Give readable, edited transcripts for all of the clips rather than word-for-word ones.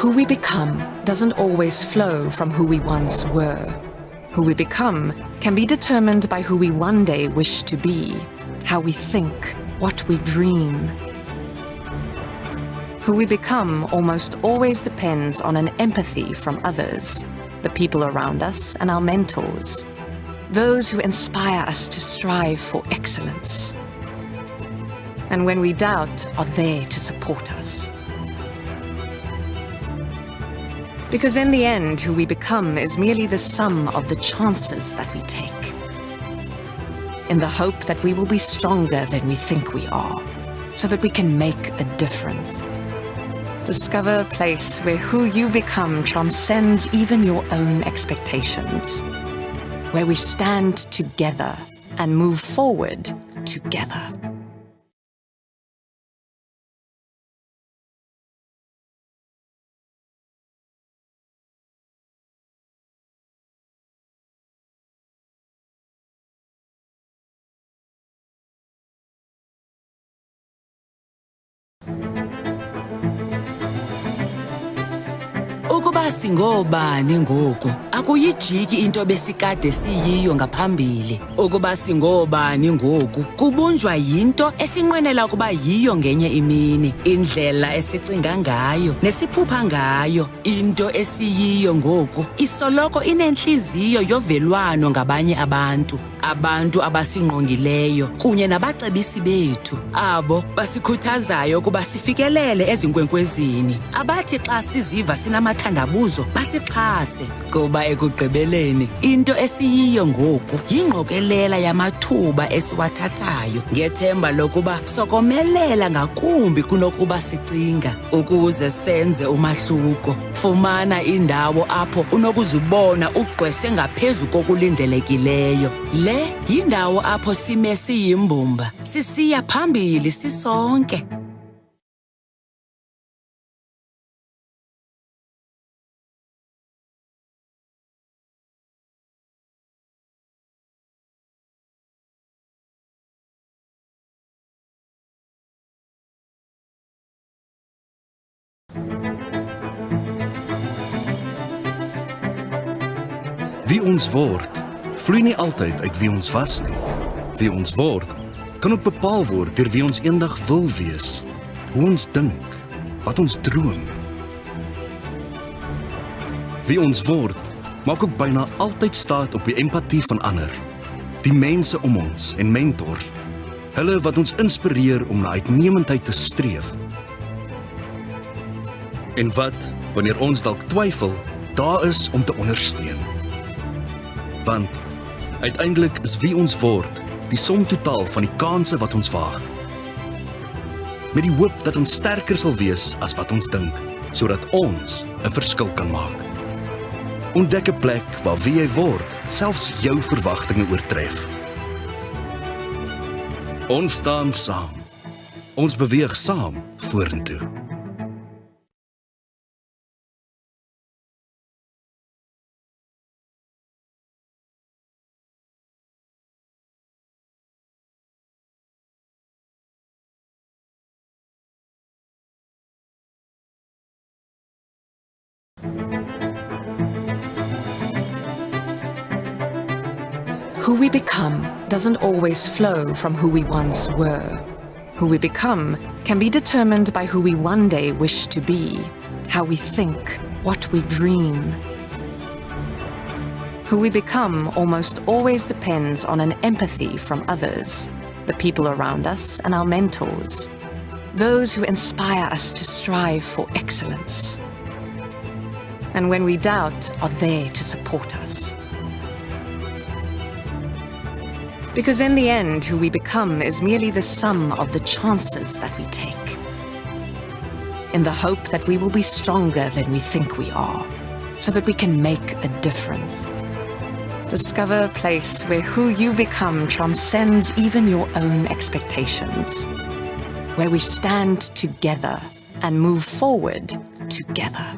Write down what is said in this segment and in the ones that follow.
Who we become doesn't always flow from who we once were. Who we become can be determined by who we one day wish to be, how we think, what we dream. Who we become almost always depends on an empathy from others, the people around us and our mentors, those who inspire us to strive for excellence. And when we doubt, are there to support us. Because in the end, who we become is merely the sum of the chances that we take, in the hope that we will be stronger than we think we are, so that we can make a difference. Discover a place where who you become transcends even your own expectations, where we stand together and move forward together. Ukuba singobani ngoku akuyijiki into besikade siyiyo ngaphambili. Ukuba singobani ngoku kubunjwa yinto esinqwenela ukuba yiyo ngenye imini, indlela esicinga ngayo nesiphupha ngayo. Into esiyiyo ngoku isoloko inentliziyo yovelwano ngabanye abantu, abantu abasingqongileyo kunye nabacebisi bethu, abo basikhuthazayo ukuba sifikelele ezinkwenkwezini, abathi xa siziva sinamathandabuzo basixhase, kuba ekugqibeleni into esiyiyo ngoku yingqokelela yamathuba esiwathathayo ngethemba lokuba sokomelela ngakumbi kunokuba sicinga. Ukuze senze umahluko, fumana indawo apho unokuzibona ugqwese ngaphezu kokulindelekileyo. Le yindawo apho sime siyimbumba, sisiya phambili sisonke. Wie ons word, vloei nie altyd uit wie ons was nie. Wie ons word, kan ook bepaal word deur wie ons eendag wil wees, hoe ons dink, wat ons droom. Wie ons word, maak ook byna altyd staat op die empatie van ander, die mense om ons en mentors, hulle wat ons inspireer om na uitnemendheid te streef. En wat, wanneer ons dalk twyfel, daar is om te ondersteun. Want uiteindelik is wie ons word die som totaal van die kanse wat ons waag. Met die hoop dat ons sterker sal wees as wat ons dink, sodat ons 'n verskil kan maak. Ontdek 'n plek waar wie jy word selfs jou verwagtinge oortref. Ons staan saam. Ons beweeg saam vorentoe. Who we become doesn't always flow from who we once were. Who we become can be determined by who we one day wish to be, how we think, what we dream. Who we become almost always depends on an empathy from others, the people around us and our mentors, those who inspire us to strive for excellence. And when we doubt, are there to support us. Because in the end, who we become is merely the sum of the chances that we take, in the hope that we will be stronger than we think we are, so that we can make a difference. Discover a place where who you become transcends even your own expectations, where we stand together and move forward together.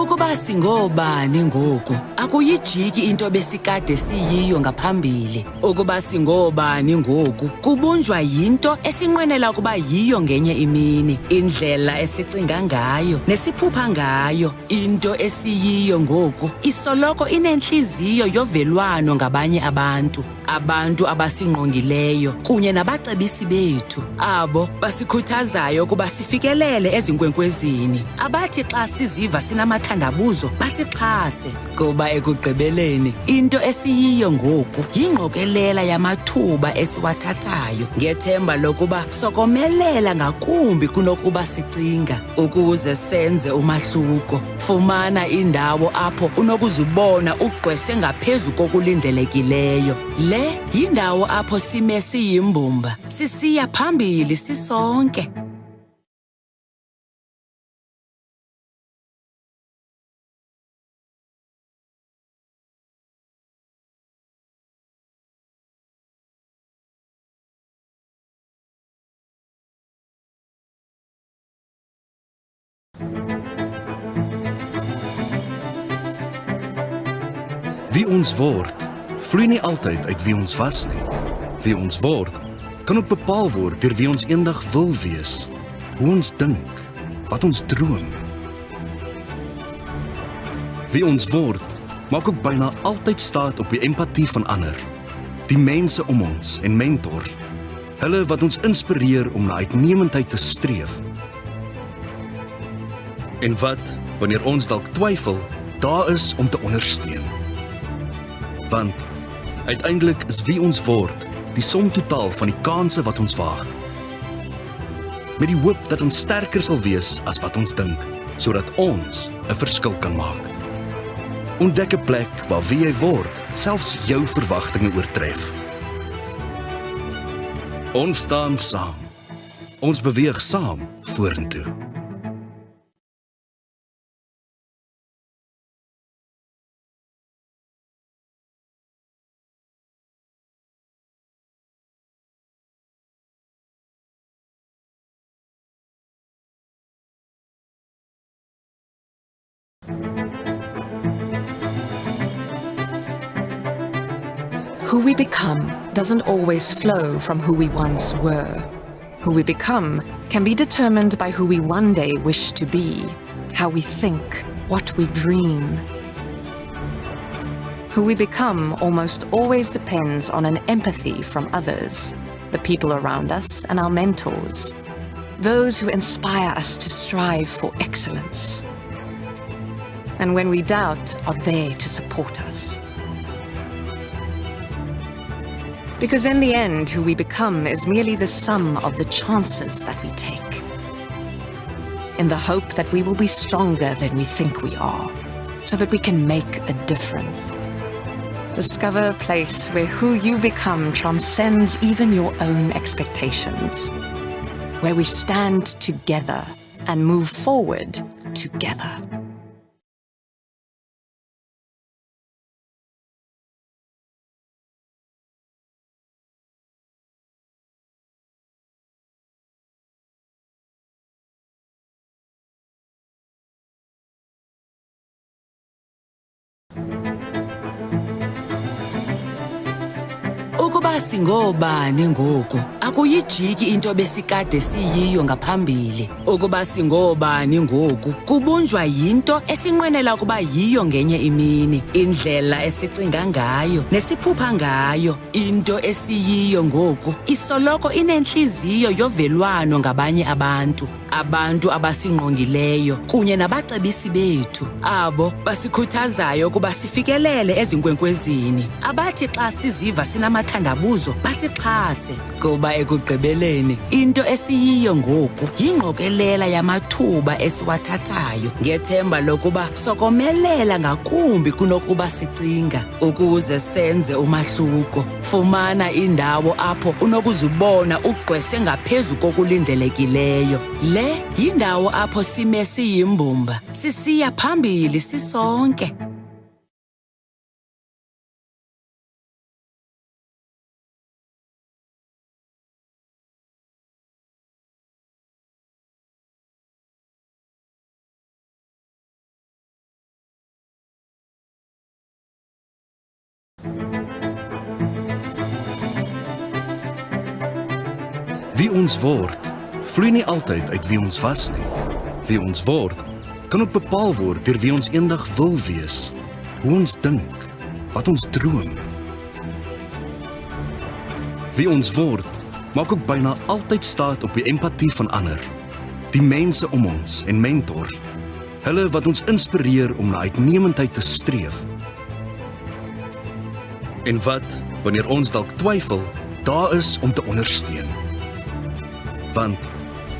Ukuba singobani ngoku, akuyijiki into besikade siyiyo ngaphambili. Ukuba singobani ngoku, kubunjwa yinto esinqwenela ukuba yiyo ngenye imini. Indlela esicinga ngayo, nesiphupha ngayo. Into esiyiyo ngoku, isoloko inentliziyo yovelwano ngabanye abantu. Abantu abasingqongileyo, kunye nabacebisi bethu. Abo basikhuthazayo ukuba sifikelele ezinkwenkwezini. Abathi xa siziva sinamathandabuzo, basixhase. Kuba ekugqibeleni, into esiyiyo ngoku yingqokelela yamathuba esiwathathayo, ngethemba lokuba sokomelela ngakumbi kunokuba sicinga. Ukuze senze umahluko, fumana indawo apho unokuzibona ugqwese ngaphezu kokulindelekileyo. Le yindawo apho sime siyimbumba, sisiya phambili sisonke. Wie ons word, vloei nie altyd uit wie ons was nie. Wie ons word, kan ook bepaal word deur wie ons eendag wil wees, hoe ons dink, wat ons droom. Wie ons word, maak ook byna altyd staat op die empatie van ander, die mense om ons en mentors, hulle wat ons inspireer om na uitnemendheid te streef. En wat, wanneer ons dalk twyfel, daar is om te ondersteun. Want uiteindelik is wie ons word die som totaal van die kanse wat ons waag. Met die hoop dat ons sterker sal wees as wat ons dink, sodat ons 'n verskil kan maak. Ontdek 'n plek waar wie jy word selfs jou verwagtinge oortref. Ons staan saam. Ons beweeg saam vorentoe. Who we become doesn't always flow from who we once were. Who we become can be determined by who we one day wish to be, how we think, what we dream. Who we become almost always depends on an empathy from others, the people around us and our mentors, those who inspire us to strive for excellence. And when we doubt, are there to support us. Because in the end, who we become is merely the sum of the chances that we take, in the hope that we will be stronger than we think we are, so that we can make a difference. Discover a place where who you become transcends even your own expectations, where we stand together and move forward together. Ukuba singobani ngoku, akuyijiki into besikade siyiyo ngaphambili. Ukuba singobani ngoku, kubunjwa yinto esinqwenela ukuba yiyo ngenye imini. Indlela esicinga ngayo, nesiphupha ngayo. Into esiyiyo ngoku, isoloko inentliziyo yovelwano ngabanye abantu. Abantu abasingqongileyo, kunye nabacebisi bethu. Abo basikhuthazayo ukuba sifikelele ezinkwenkwezini. Abathi xa siziva sinamathandabuzo, basixhase. Kuba ekugqibeleni, into esiyiyo ngoku yingqokelela yamathuba esiwathathayo, ngethemba lokuba sokomelela ngakumbi kunokuba sicinga. Ukuze senze umahluko, fumana indawo apho unokuzibona ugqwese ngaphezu kokulindelekileyo. Le yindawo apho sime siyimbumba, sisiya phambili sisonke. Wie ons word, vloei nie altyd uit wie ons was nie. Wie ons word, kan ook bepaal word deur wie ons eendag wil wees, hoe ons dink, wat ons droom. Wie ons word, maak ook byna altyd staat op die empatie van ander, die mense om ons en mentors, hulle wat ons inspireer om na uitnemendheid te streef. En wat, wanneer ons dalk twyfel, daar is om te ondersteun. Want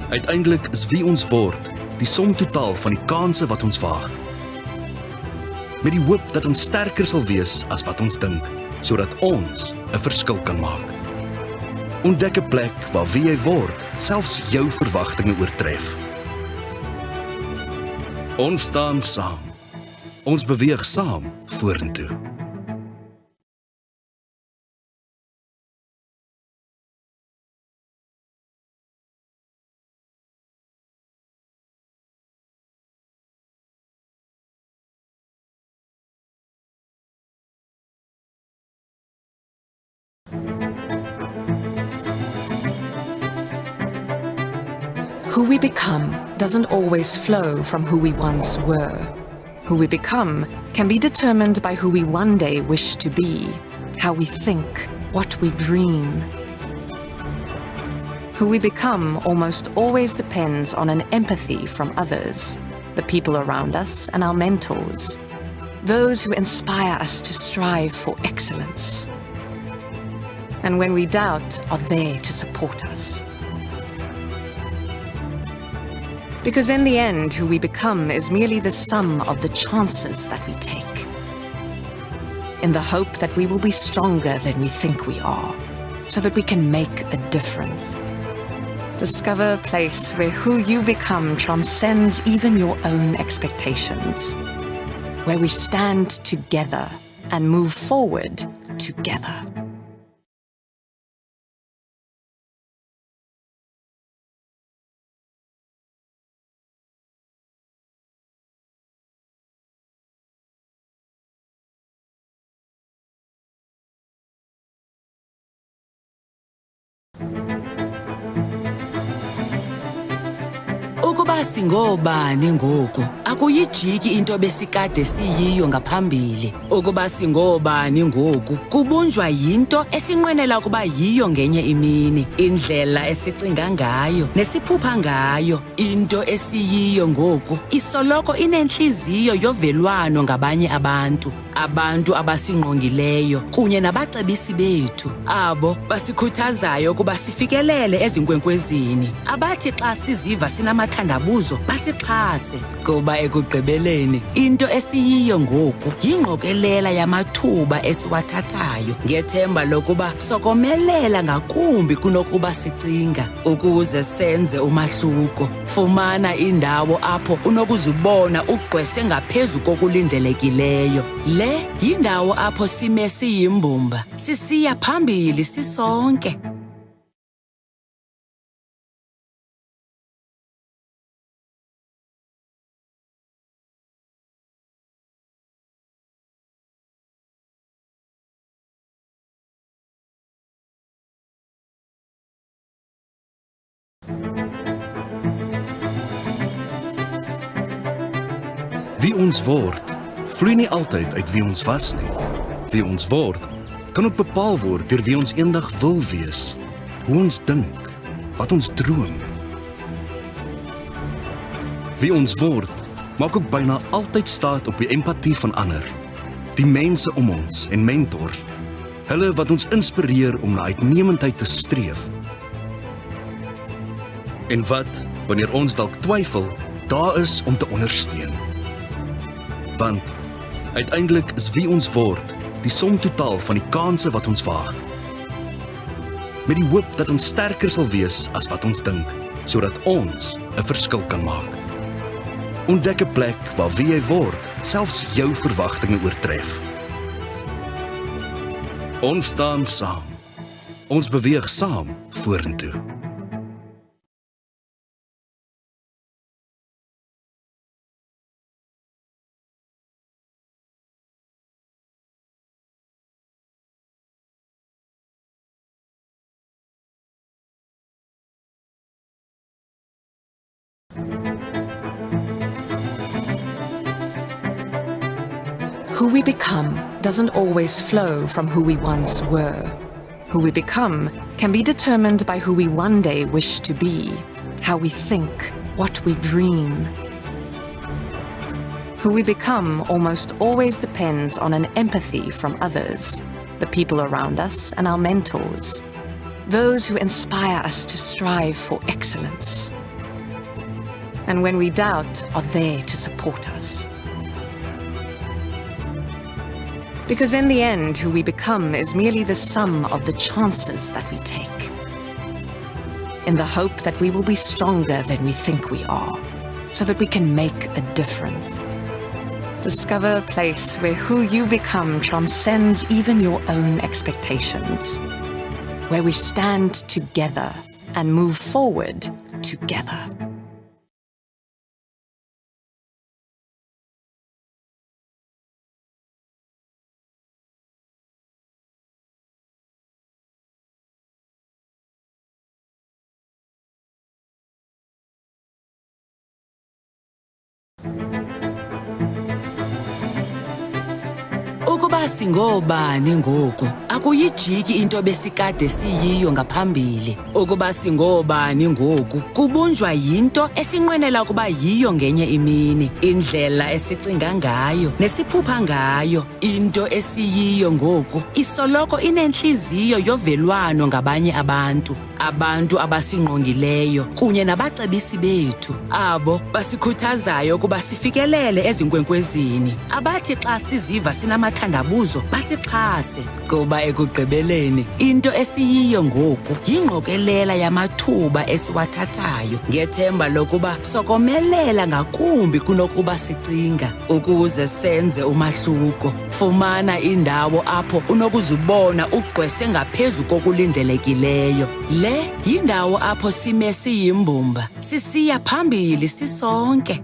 uiteindelik is wie ons word die som totaal van die kanse wat ons waag. Met die hoop dat ons sterker sal wees as wat ons dink, sodat ons 'n verskil kan maak. Ontdek 'n plek waar wie jy word, selfs jou verwagtinge oortref. Ons staan saam. Ons beweeg saam vorentoe. Who we become doesn't always flow from who we once were. Who we become can be determined by who we one day wish to be, how we think, what we dream. Who we become almost always depends on an empathy from others, the people around us and our mentors, those who inspire us to strive for excellence. And when we doubt, are there to support us. Because in the end, who we become is merely the sum of the chances that we take, in the hope that we will be stronger than we think we are, so that we can make a difference. Discover a place where who you become transcends even your own expectations, where we stand together and move forward together. Ukuba singobani ngoku akuyijiki into besikade siyiyo ngaphambili. Ukuba singobani ngoku kubunjwa yinto esinqwenela ukuba yiyo ngenye imini. Indlela esicinga ngayo nesiphupha ngayo. Into esiyiyo ngoku isoloko inenhliziyo yovelwano ngabanye abantu. Abantu abasingqongileyo kunye nabacebisi bethu, abo basikhuthazayo ukuba sifikelele ezinkwenkwezini. Abathi xa siziva sinamathandabuzo basixhase, kuba ekugqibeleni into esiyiyo ngoku yingqokelela yamathuba esiwathathayo ngethemba lokuba sokomelela ngakumbi kunokuba sicinga. Ukuze senze umahluko, fumana indawo apho unokuzibona ugqwese ngaphezu kokulindelekileyo. Le yindawo apho sime siyimbumba, sisiya phambili sisonke. Wie ons word, vloei nie altyd uit wie ons was nie. Wie ons word, kan ook bepaal word deur wie ons eendag wil wees, hoe ons dink, wat ons droom. Wie ons word, maak ook byna altyd staat op die empatie van ander, die mense om ons en mentors, hulle wat ons inspireer om na uitnemendheid te streef. En wat, wanneer ons dalk twyfel, daar is om te ondersteun. Want uiteindelik is wie ons word die som totaal van die kanse wat ons waag. Met die hoop dat ons sterker sal wees as wat ons dink, sodat ons 'n verskil kan maak. Ontdek 'n plek waar wie jy word, selfs jou verwagtinge oortref. Ons staan saam. Ons beweeg saam vorentoe. Who we become doesn't always flow from who we once were. Who we become can be determined by who we one day wish to be, how we think, what we dream. Who we become almost always depends on an empathy from others, the people around us and our mentors, those who inspire us to strive for excellence. And when we doubt, are there to support us. Because in the end, who we become is merely the sum of the chances that we take, in the hope that we will be stronger than we think we are, so that we can make a difference. Discover a place where who you become transcends even your own expectations, where we stand together and move forward together. Ukuba singobani ngoku akuyijiki into besikade siyiyo ngaphambili. Ukuba singobani ngoku kubunjwa yinto esinqwenela ukuba yiyo ngenye imini, indlela esicinga ngayo nesiphupha ngayo. Into esiyiyo ngoku isoloko inentliziyo yovelwano ngabanye abantu, abantu abasingqongileyo kunye nabacebisi bethu, abo basikhuthazayo ukuba sifikelele ezinkwenkwezini, abathi xa siziva sinamathandabuzo basixhase, kuba ekugqibeleni into esiyiyo ngoku yingqokelela yamathuba esiwathathayo ngethemba lokuba sokomelela ngakumbi kunokuba sicinga. Ukuze senze umahluko, fumana indawo apho unokuzibona ugqwese ngaphezu kokulindelekileyo. Le yindawo apho sime siyimbumba, sisiya phambili sisonke.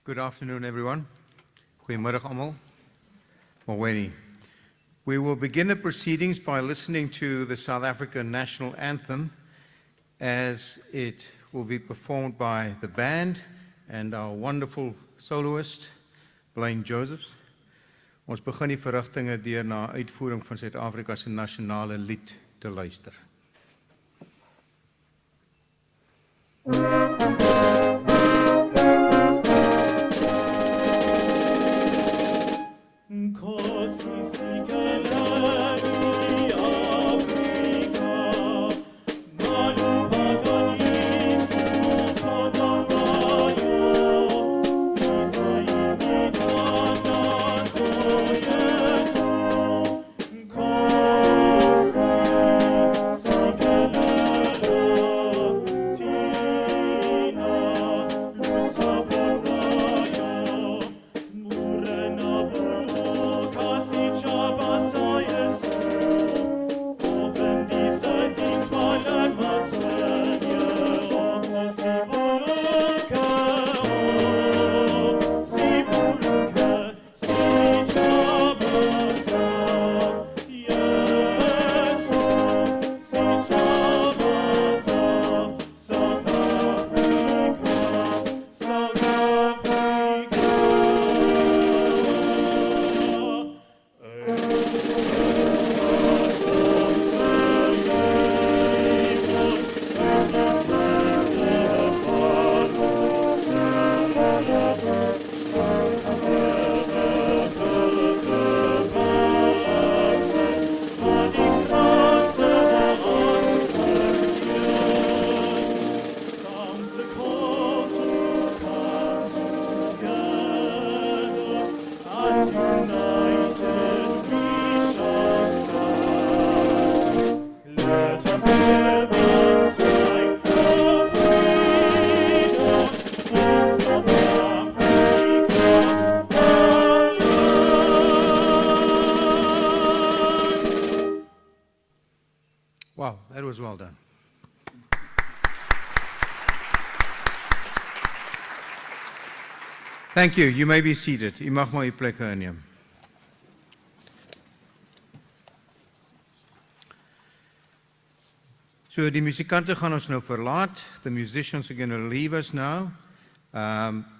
Good afternoon, everyone. Goeiemiddag almal. Maweli. We will begin the proceedings by listening to the South African National Anthem as it will be performed by the band and our wonderful soloist, Blaine Josephs. Ons begin die verrigtinge deur na uitvoering van Suid-Afrika se nasionale lied te luister. Wow, that was well done. Thank you. You may be seated. U mag maar u plekke inneem. So die musikante gaan ons nou verlaat. The musicians are going to leave us now.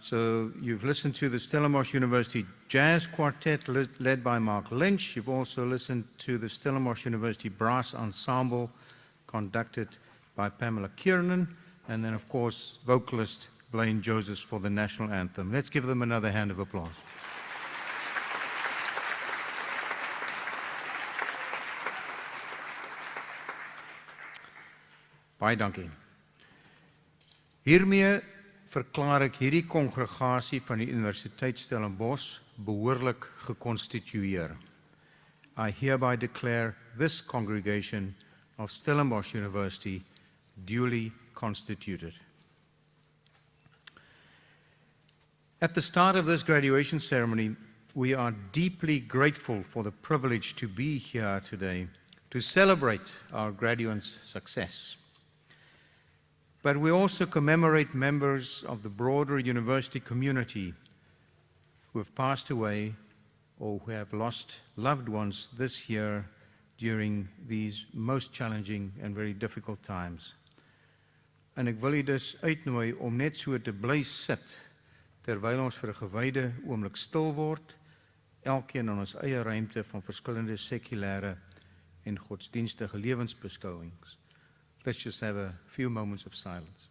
So you've listened to the Stellenbosch University Jazz Quartet led by Mark Lynch. You've also listened to the Stellenbosch University Brass Ensemble conducted by Pamela Kiernan. And then, of course, vocalist Blaine Josephs for the national anthem. Let's give them another hand of applause. Baie dankie. Hiermee verklaar ek hierdie kongregasie van die Universiteit Stellenbosch behoorlik gekonstitueer. I hereby declare this congregation of Stellenbosch University duly constituted. At the start of this graduation ceremony, we are deeply grateful for the privilege to be here today to celebrate our graduates' success. But we also commemorate members of the broader university community who have passed away or who have lost loved ones this year during these most challenging and very difficult times. En ek wil u dus uitnooi om net so te bly sit terwyl ons vir 'n gewyde oomblik stil word, elkeen in ons eie ruimte van verskillende sekulêre en godsdienstige lewensbeskouings. Let's just have a few moments of silence.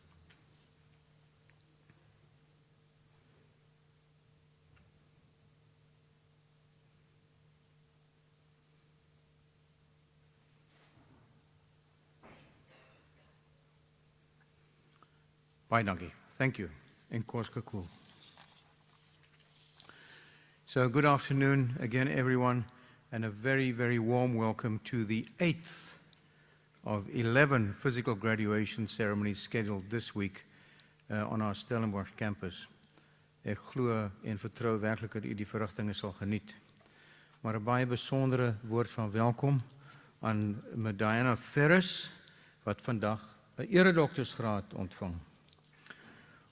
Baie dankie. Thank you. En kos gekoel. So good afternoon again, everyone, and a very, very warm welcome to the 8th of 11 physical graduation ceremonies scheduled this week on our Stellenbosch campus. Ek glo en vertrou werklik dat u die verrigtinge sal geniet. Maar 'n baie besondere woord van welkom aan Diana Ferris wat vandag 'n eredoktorsgraad ontvang.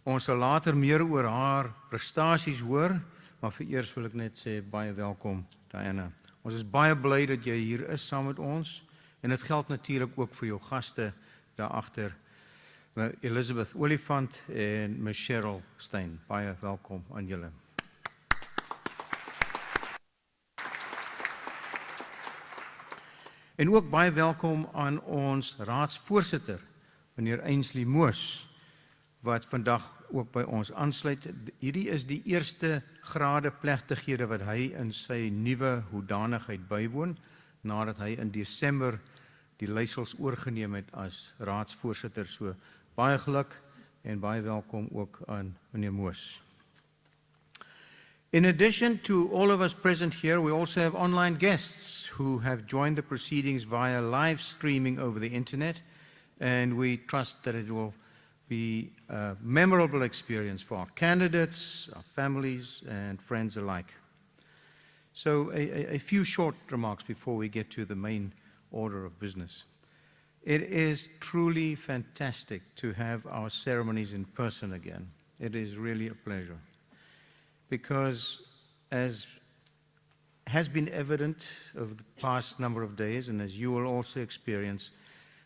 Ons sal later meer oor haar prestasies hoor, maar vereers wil ek net sê baie welkom Diana. Ons is baie bly dat jy hier is saam met ons. En dit geld natuurlik ook vir jou gaste daar agter, Elizabeth Olifant en Michelle Stein. Baie welkom aan julle. En ook baie welkom aan ons raadsvoorsitter, meneer Ainsley Moos, wat vandag ook by ons aansluit. Hierdie is die eerste grade plegtighede wat hy in sy nuwe hoedanigheid bywoon, nadat hy in Desember die leiersels oorgeneem het as raadsvoorsitter. So baie geluk en baie welkom ook aan meneer Moos. In addition to all of us present here, we also have online guests who have joined the proceedings via live streaming over the internet, and we trust that it will be a memorable experience for our candidates, our families, and friends alike. So a few short remarks before we get to the main order of business. It is truly fantastic to have our ceremonies in person again. It is really a pleasure. Because as has been evident over the past number of days, and as you will also experience,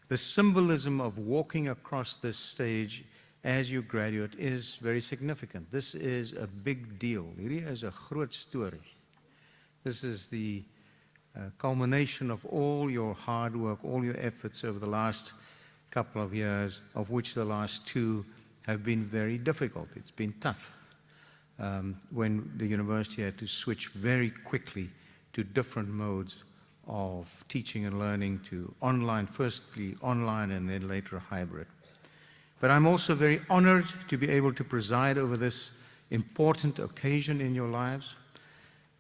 the symbolism of walking across this stage as you graduate is very significant. This is a big deal. Hierdie is 'n groot storie. This is the culmination of all your hard work, all your efforts over the last couple of years, of which the last 2 have been very difficult. It's been tough. When the university had to switch very quickly to different modes of teaching and learning, to online, firstly online and then later hybrid. But I'm also very honored to be able to preside over this important occasion in your lives.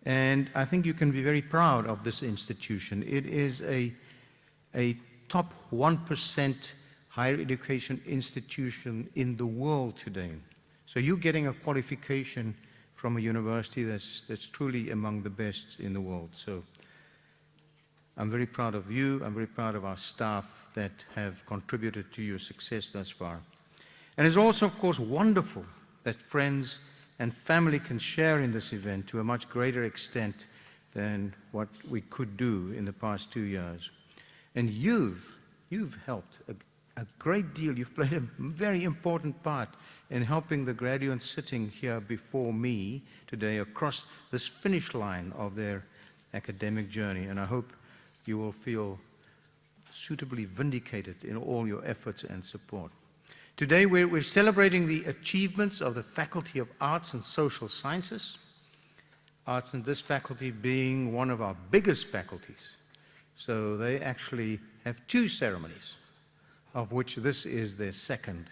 And I think you can be very proud of this institution. It is a top 1% higher education institution in the world today. So you're getting a qualification from a university that's truly among the best in the world. So I'm very proud of you. I'm very proud of our staff that have contributed to your success thus far. And it's also, of course, wonderful that friends and family can share in this event to a much greater extent than what we could do in the past 2 years. And you've helped a great deal. You've played a very important part in helping the graduates sitting here before me today across this finish line of their academic journey. And I hope you will feel suitably vindicated in all your efforts and support. Today we're celebrating the achievements of the Faculty of Arts and Social Sciences. Arts in this faculty being one of our biggest faculties. So they actually have 2 ceremonies, of which this is their second.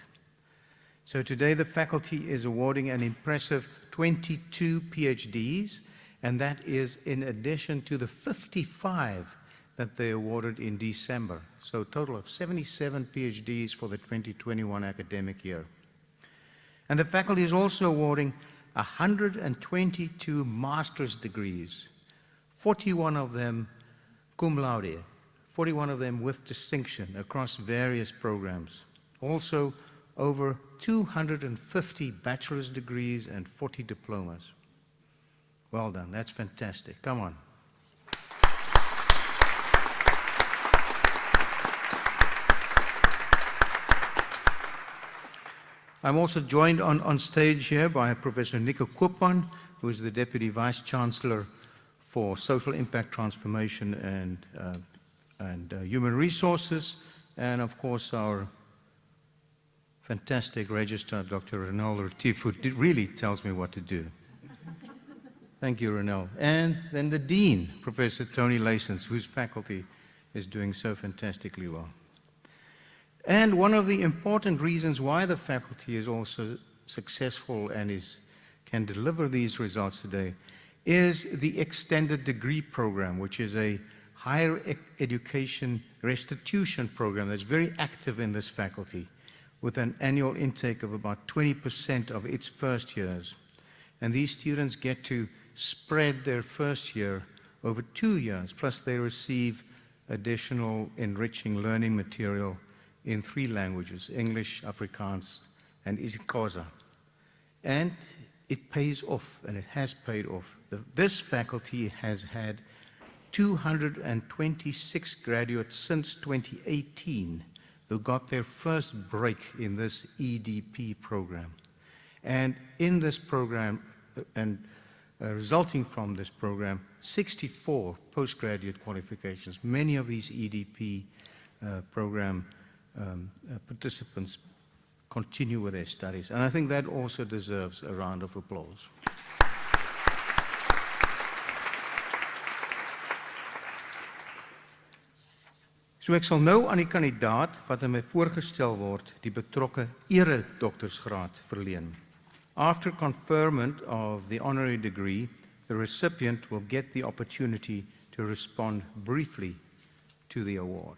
So today the faculty is awarding an impressive 22 PhDs, and that is in addition to the 55 that they awarded in December. So a total of 77 PhDs for the 2021 academic year. And the faculty is also awarding 122 master's degrees, 41 of them cum laude, 41 of them with distinction across various programs. Also, over 250 bachelor's degrees and 40 diplomas. Well done, that's fantastic. Come on. I'm also joined on stage here by Professor Nico Koopman, who is the Deputy Vice Chancellor for Social Impact Transformation and Human Resources, and of course our fantastic registrar, Dr. Renel Retief, who really tells me what to do. Thank you, Renel. And then the Dean, Professor Tony Leysens, whose faculty is doing so fantastically well. And one of the important reasons why the faculty is also successful and can deliver these results today is the extended degree program, which is a higher education restitution program that's very active in this faculty, with an annual intake of about 20% of its first years. And these students get to spread their first year over 2 years, plus they receive additional enriching learning material in 3 languages, English, Afrikaans, and isiXhosa. And it pays off, and it has paid off. This faculty has had 226 graduates since 2018 who got their first break in this EDP program. And in this program, and resulting from this program 64 postgraduate qualifications. Many of these EDP program participants continue with their studies, and I think that also deserves a round of applause. So ek sal nou aan die kandidaat wat aan my voorgestel word, die betrokke ere-doktorsgraad verleen. After conferment of the honorary degree, the recipient will get the opportunity to respond briefly to the award.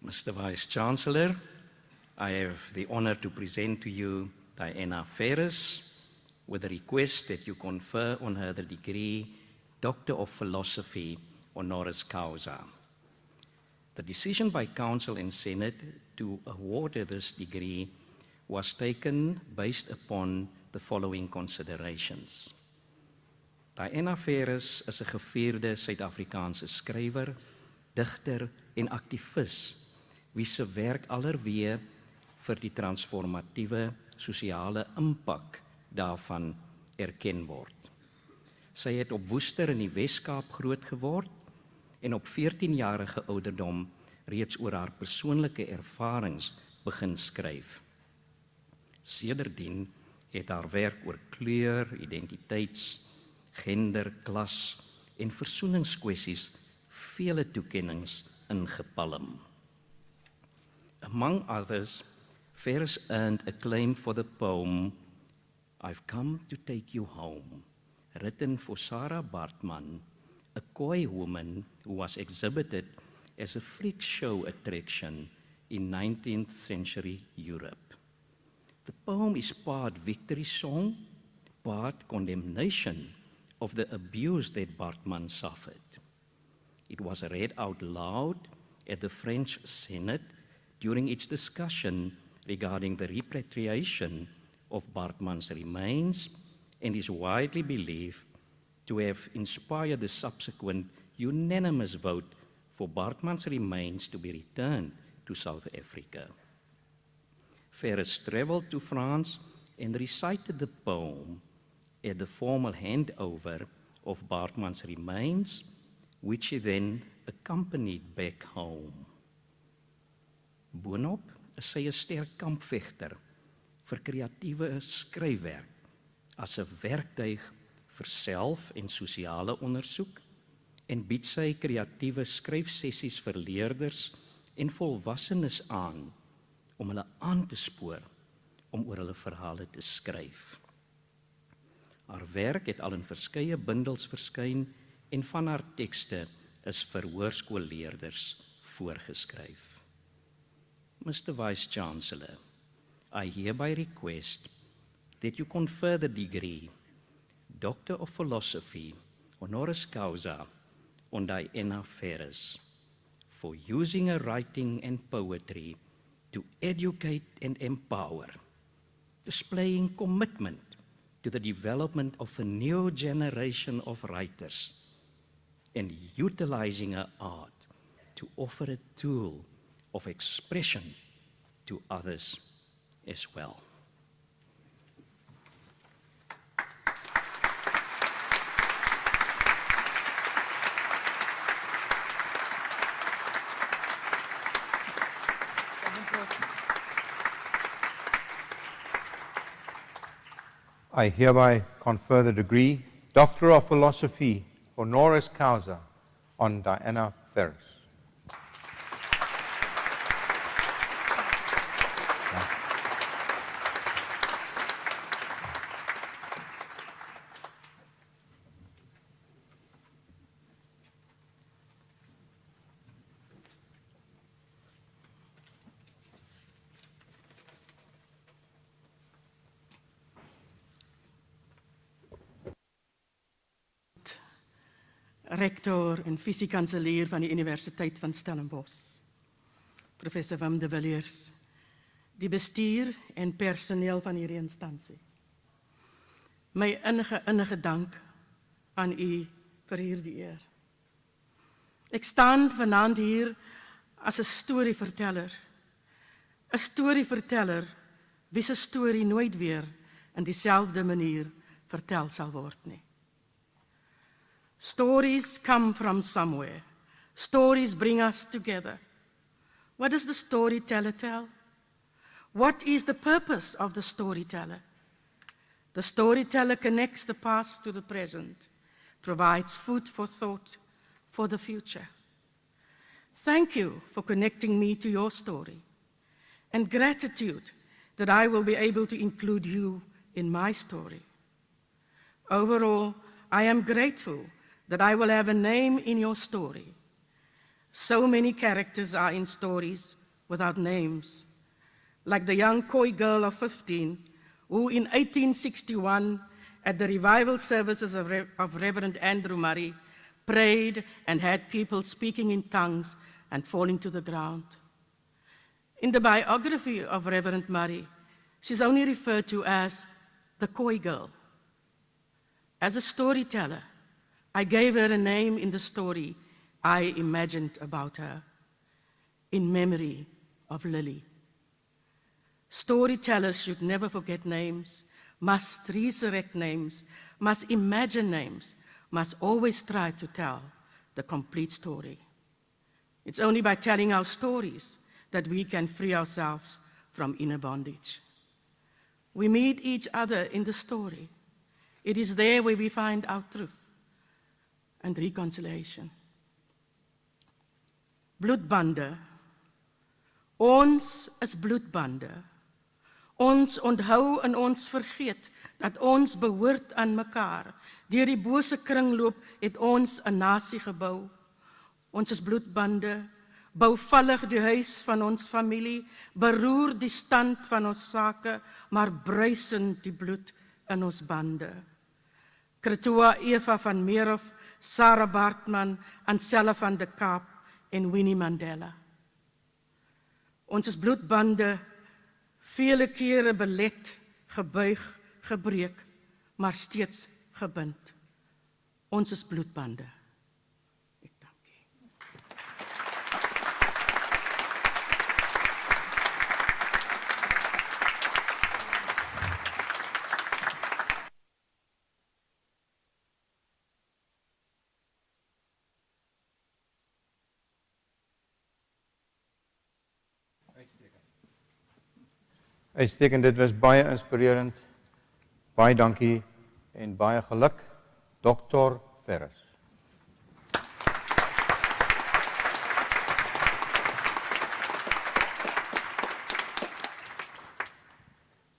Mr. Vice-Chancellor, I have the honor to present to you Diana Ferris with a request that you confer on her the degree Doctor of Philosophy honoris causa. The decision by Council and Senate to award her this degree was taken based upon the following considerations. Diana Ferris is 'n gevierde Suid-Afrikaanse skrywer, digter en aktivis wie se werk allerweë vir die transformatiewe sosiale impak daarvan erken word. Sy het op Woester in die Wes-Kaap groot geword en op 14-jarige ouderdom reeds oor haar persoonlike ervarings begin skryf. Sedertdien het haar werk oor kleur, identiteits, gender, klas en versoeningskwessies vele toekennings ingepalm. Among others, Ferris earned acclaim for the poem I've Come to Take You Home, written for Sarah Bartman, a coy woman who was exhibited as a freak show attraction in 19th century Europe. The poem is part victory song, part condemnation of the abuse that Bartman suffered. It was read out loud at the French Senate during its discussion regarding the repatriation of Bartman's remains and is widely believed to have inspired the subsequent unanimous vote for Bartman's remains to be returned to South Africa. Ferris traveled to France and recited the poem at the formal handover of Bartman's remains, which he then accompanied back home. Boonop is sy 'n sterk kampvegter vir kreatiewe skryfwerk as 'n werktuig vir self- en sosiale ondersoek en bied sy kreatiewe skryfsessies vir leerders en volwassenes aan om hulle aan te spoor om oor hulle verhale te skryf. Haar werk het al in verskeie bundels verskyn en van haar tekste is vir hoërskoolleerders voorgeskryf. Mr. Vice-Chancellor, I hereby request that you confer the degree Doctor of Philosophy honoris causa on Diana Ferris for using her writing and poetry to educate and empower, displaying commitment to the development of a new generation of writers, and utilizing her art to offer a tool of expression to others as well. I hereby confer the degree Doctor of Philosophy honoris causa on Diana Ferris. rector en fisiekanselier van die Universiteit van Stellenbosch, professor Wim de Villiers, die bestuur en personeel van hierdie instansie. My innige dank aan u vir hierdie eer. Ek staan vanaand hier as 'n storieverteller. 'n Storieverteller wie se storie nooit weer in dieselfde manier vertel sal word nie. Stories come from somewhere. Stories bring us together. What does the storyteller tell? What is the purpose of the storyteller? The storyteller connects the past to the present, provides food for thought for the future. Thank you for connecting me to your story, and gratitude that I will be able to include you in my story. Overall, I am grateful that I will have a name in your story. So many characters are in stories without names, like the young Khoi girl of 15, who in 1861, at the revival services of Reverend Andrew Murray, prayed and had people speaking in tongues and falling to the ground. In the biography of Reverend Murray, she's only referred to as the Khoi girl. As a storyteller, I gave her a name in the story I imagined about her, in memory of Lily. Storytellers should never forget names, must resurrect names, must imagine names, must always try to tell the complete story. It's only by telling our stories that we can free ourselves from inner bondage. We meet each other in the story. It is there where we find our truth and reconciliation. Bloedbande. Ons is bloedbande. Ons onthou en ons vergeet dat ons behoort aan mekaar. Deur die bose kringloop het ons 'n nasie gebou. Ons is bloedbande, bouvallig die huis van ons familie, beroer die stand van ons sake, maar bruisend die bloed in ons bande. Kretua Eva van Meerhof, Sarah Bartman, Ansella van de Kaap en Winnie Mandela. Ons is bloedbande, vele kere belet, gebuig, gebreek, maar steeds gebind. Ons is bloedbande. Ek dank u. Uitstekend, dit was baie inspirerend. Baie dankie en baie geluk, Dr. Ferris.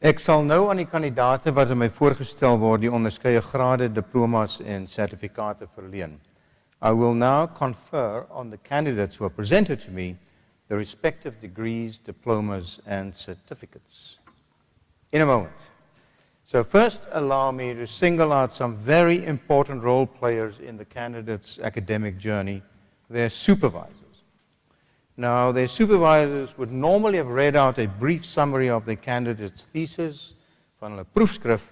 Ek sal nou aan die kandidate wat aan my voorgestel word die onderskeie grade, diplomas en sertifikate verleen. I will now confer on the candidates who are presented to me the respective degrees, diplomas, and certificates in a moment. So first, allow me to single out some very important role players in the candidates' academic journey, their supervisors. Now, their supervisors would normally have read out a brief summary of the candidate's thesis, van hulle proefskrif,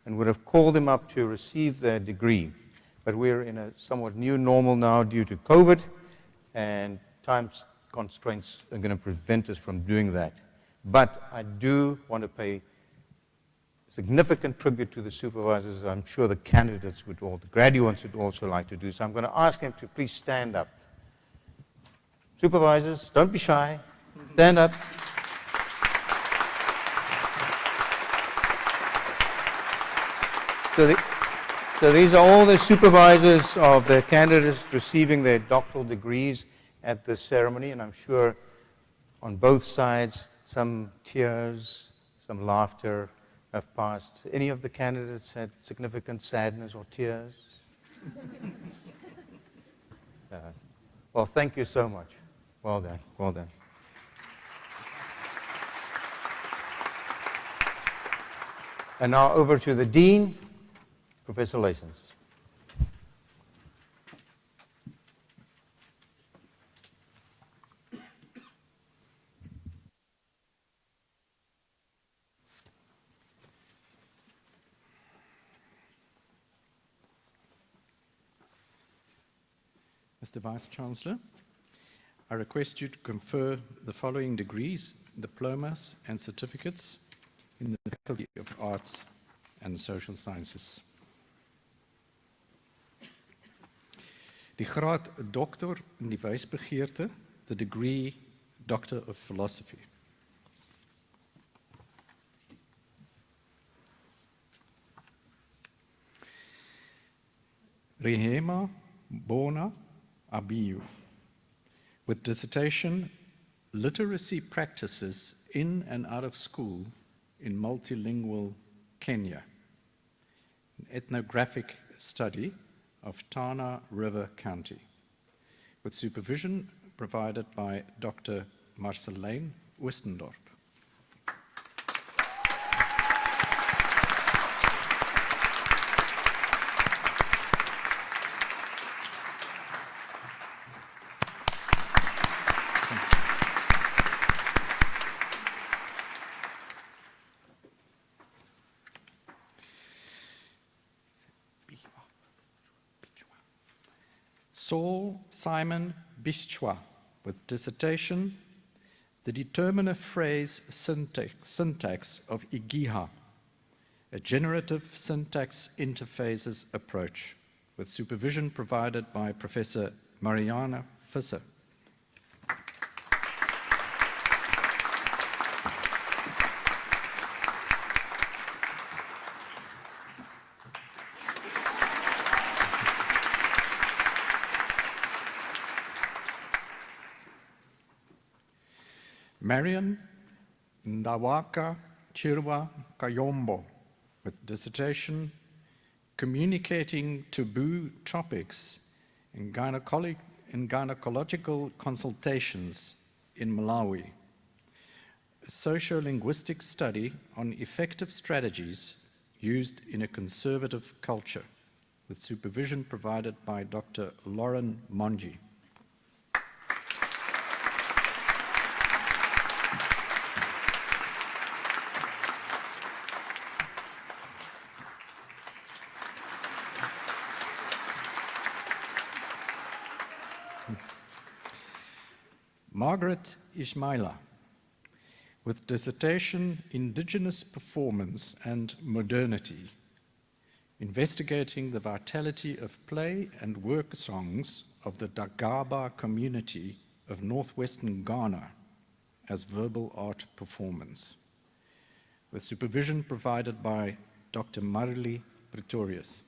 and would have called them up to receive their degree. But we're in a somewhat new normal now due to COVID, and time constraints are going to prevent us from doing that. But I do want to pay significant tribute to the supervisors. I'm sure the candidates would all, the graduates would also like to do so. I'm going to ask them to please stand up. Supervisors, don't be shy. Stand up. So these are all the supervisors of the candidates receiving their doctoral degrees at this ceremony, and I'm sure on both sides some tears, some laughter have passed. Any of the candidates had significant sadness or tears? Well, thank you so much. Well done, well done. And now over to the Dean, Professor Leysens. Mr. Vice-Chancellor, I request you to confer the following degrees, diplomas and certificates in the Faculty of Arts and Social Sciences. Die graad Doctor in die Wysbegeerte, the degree Doctor of Philosophy. Rehema Bona Abiyu, with dissertation Literacy Practices in and Out of School in Multilingual Kenya, an ethnographic study of Tana River County, with supervision provided by Dr. Marceline Wistendorp. Saul Simon Bichwa, with dissertation, The Determiner Phrase Syntax of Igiha, a generative syntax interfaces approach, with supervision provided by Professor Mariana Visser. Marian Ndawaka Chirwa Kayombo, with dissertation Communicating Taboo Topics in Gynecological Consultations in Malawi, a sociolinguistic study on effective strategies used in a conservative culture, with supervision provided by Dr. Lauren Monji. Margaret Ismaila, with dissertation Indigenous Performance and Modernity, investigating the vitality of play and work songs of the Dagaba community of northwestern Ghana as verbal art performance, with supervision provided by Dr. Marley Pretorius.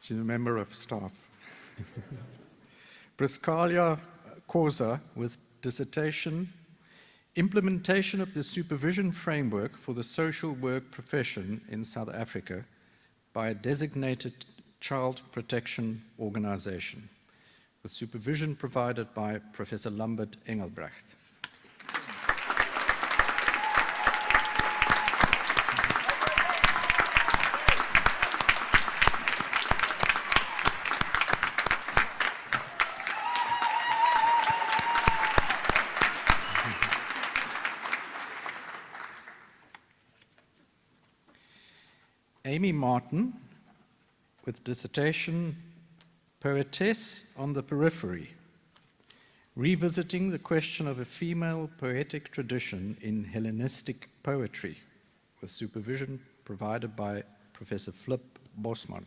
She's a member of staff. Priscalia Koza, with dissertation, Implementation of the Supervision Framework for the Social Work Profession in South Africa by a Designated Child Protection Organization, with supervision provided by Professor Lambert Engelbrecht. Amy Martin, with dissertation Poetess on the Periphery, revisiting the question of a female poetic tradition in Hellenistic poetry, with supervision provided by Professor Flip Bosman.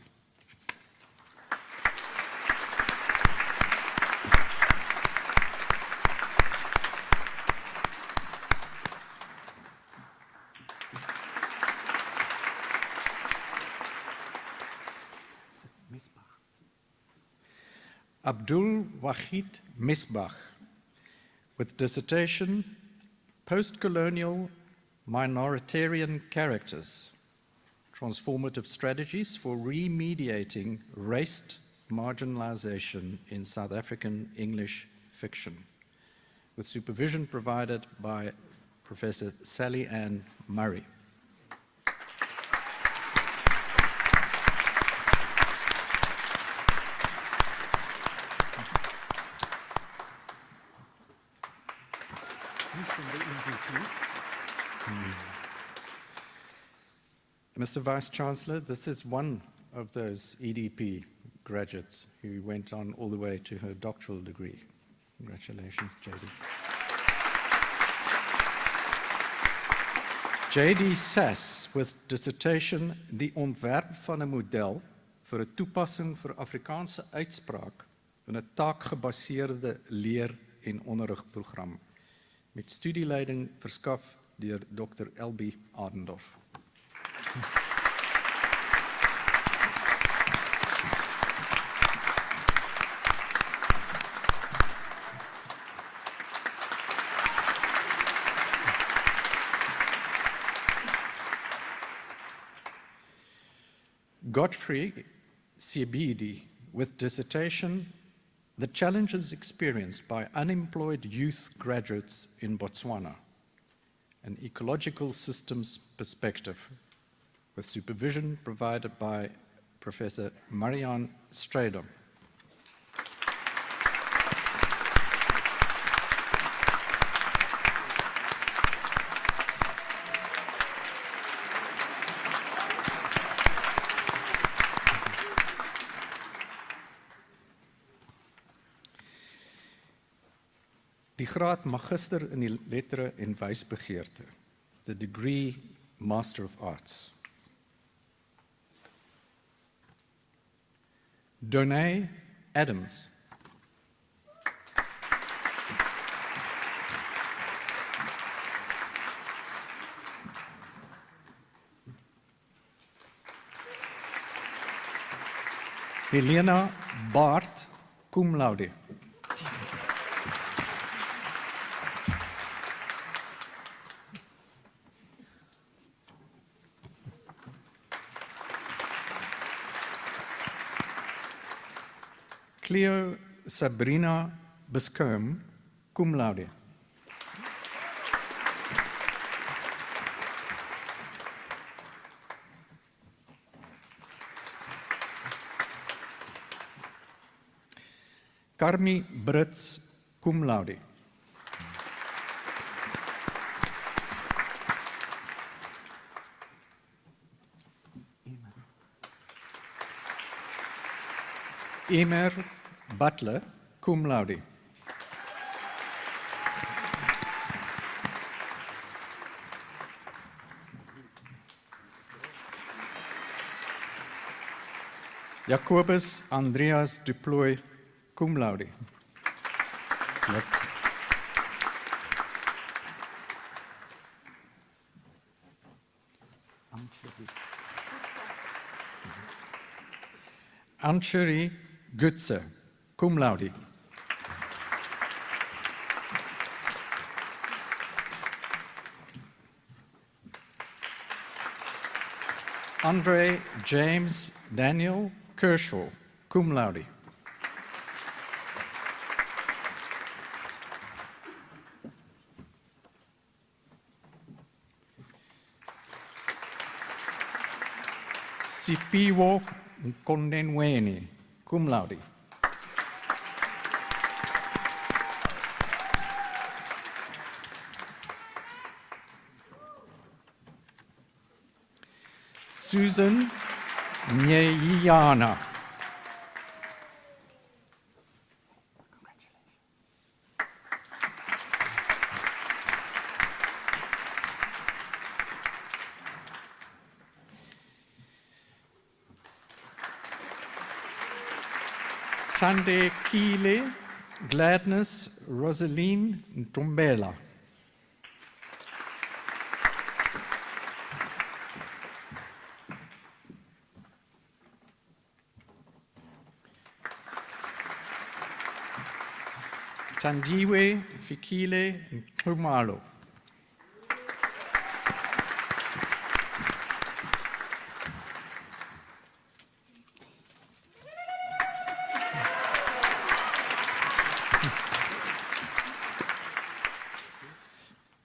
Abdul Wahid Misbah, with dissertation Post-Colonial Minoritarian Characters, Transformative Strategies for Remediating Race Marginalization in South African English Fiction, with supervision provided by Professor Sally Ann Murray. Mr. Vice-Chancellor, this is one of those EDP graduates who went on all the way to her doctoral degree. Congratulations, JD. JD Sass with dissertation Die ontwerp van 'n model vir 'n toepassing vir Afrikaanse uitspraak in 'n taakgebaseerde leer- en onderrigprogram met studieleiding verskaf deur Dr. Elbie Adendorff. Godfrey Siebidi with dissertation, The Challenges Experienced by Unemployed Youth Graduates in Botswana, an Ecological Systems Perspective, with supervision provided by Professor Marianne Strydom. Die graad magister in die lettere en wysbegeerte, the degree Master of Arts. Donay Adams. Helena Bart, cum laude. Cleo Sabrina Biscombe, cum laude. Carmi Brits, cum laude. Emer Butler, cum laude. Jacobus Andreas Duploy, cum laude. Ancheri Gutse, cum laude. Andre James Daniel Kershaw, cum laude. Sipiwo Kondenweni, cum laude. Susan Nyeyana. Tande Kile, Gladness Rosaline Ntombela. Tandiwe Fikile Ntumalo.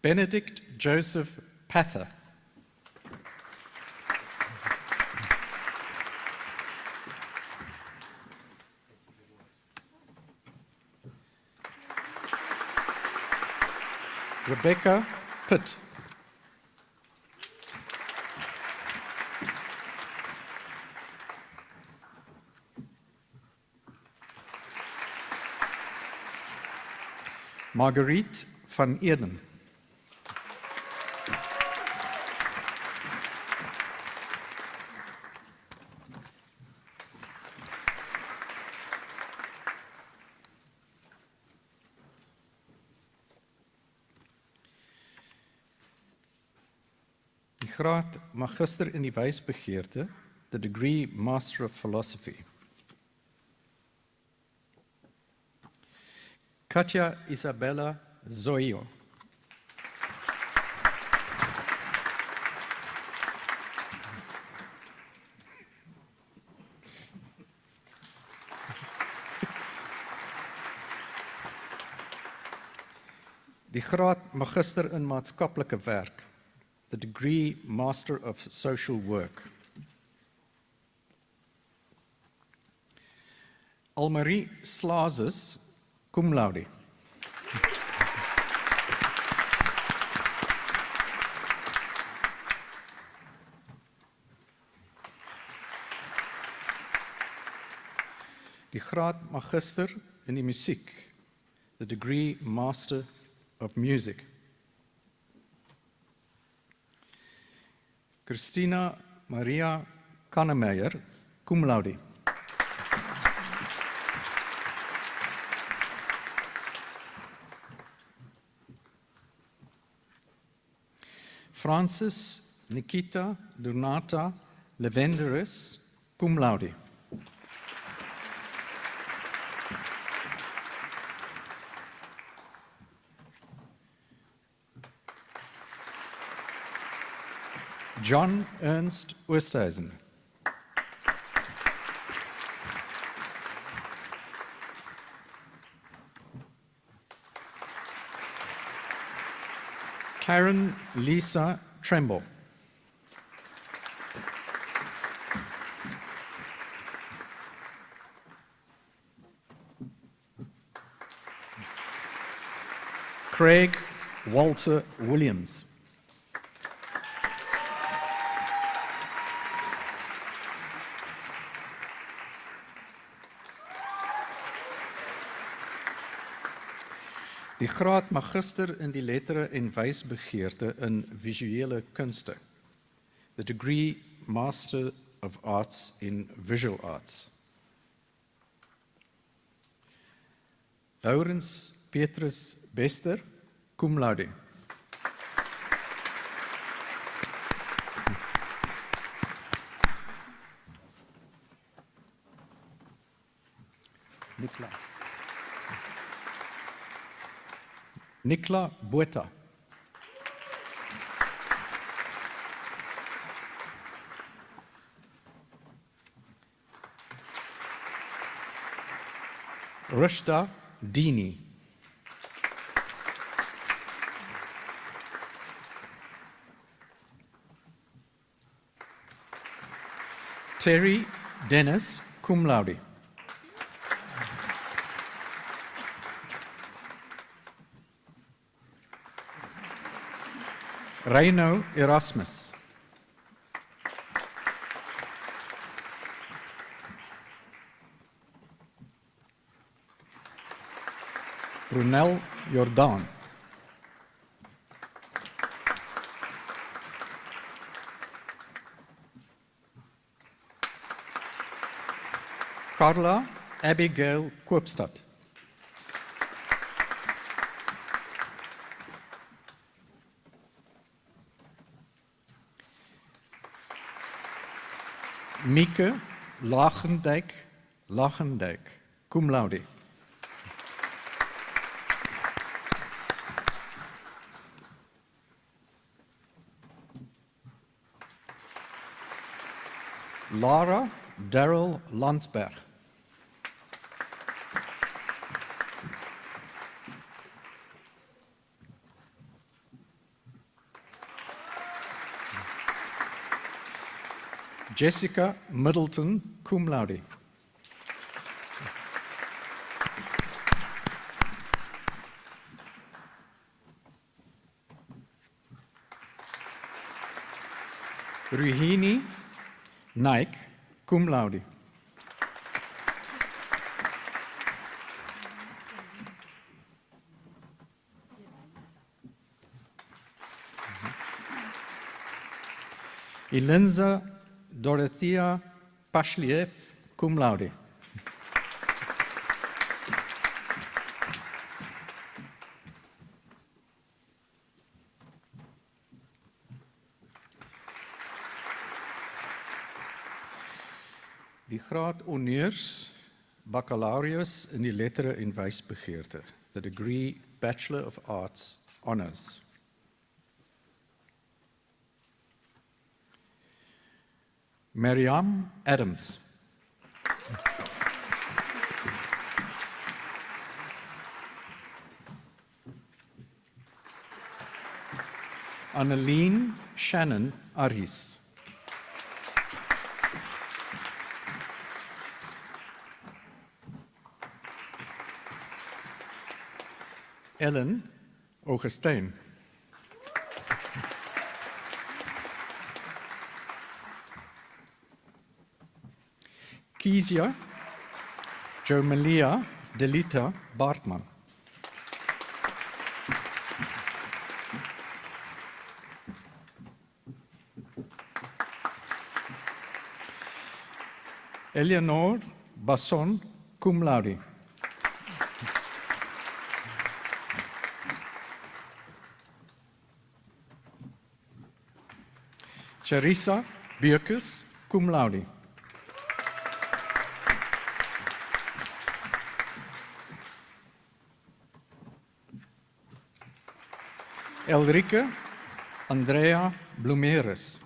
Benedict Joseph Pather. Rebecca Pitt. Marguerite van Eden. Die graad magister in die wysbegeerte, the degree Master of Philosophy. Katja Isabella Zoyo. Die graad magister in maatskaplike werk, the degree Master of Social Work. Almarie Slazes, cum laude. Die graad magister in die musiek, the degree Master of Music. Christina Maria Kannemeyer, cum laude. Francis Nikita Donata Levenderis, cum laude. John Ernst Oosthuizen. Karen Lisa Tremble. Craig Walter Williams. Die graad magister in die lettere en wysbegeerte in visuele kunste, the degree Master of Arts in Visual Arts. Laurens Petrus Bester, cum laude. Nikla Botha. Rushda Dini. Terry Dennis, cum laude. Reino Erasmus. Brunel Jordaan. Carla Abigail Koopstad. Mieke Lagendijk, cum laude. Lara Daryl Landsberg. Jessica Middleton, cum laude. Ruhini Naik, cum laude. Ilinza Dorothea Pashliev, cum laude. Die graad honneurs, baccalaureus in die lettere en wysbegeerte, the degree Bachelor of Arts Honours. Mariam Adams. Anneleen Shannon Aris. Ellen Augustine. Kezia Jomelia Delita Bartman. Eleanor Basson, cum laude. Charissa Bierkes, cum laude. Elrike Andrea Blumeres.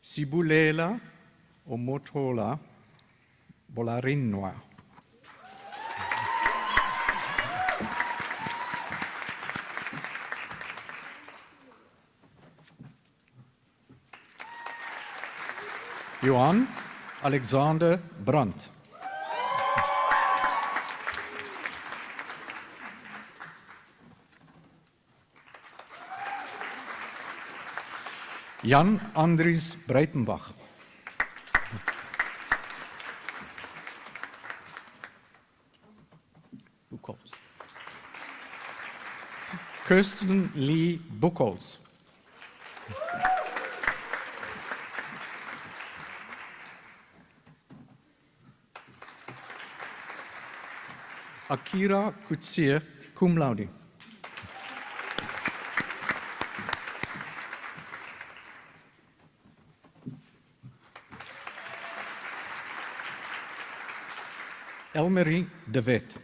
Sibulela Omotola Bolarinwa. Johan Alexander Brandt. Jan Andries Breitenbach. Kirsten Lee Buchholz. Akira Kutsie, cum laude. Elmarie de Wet.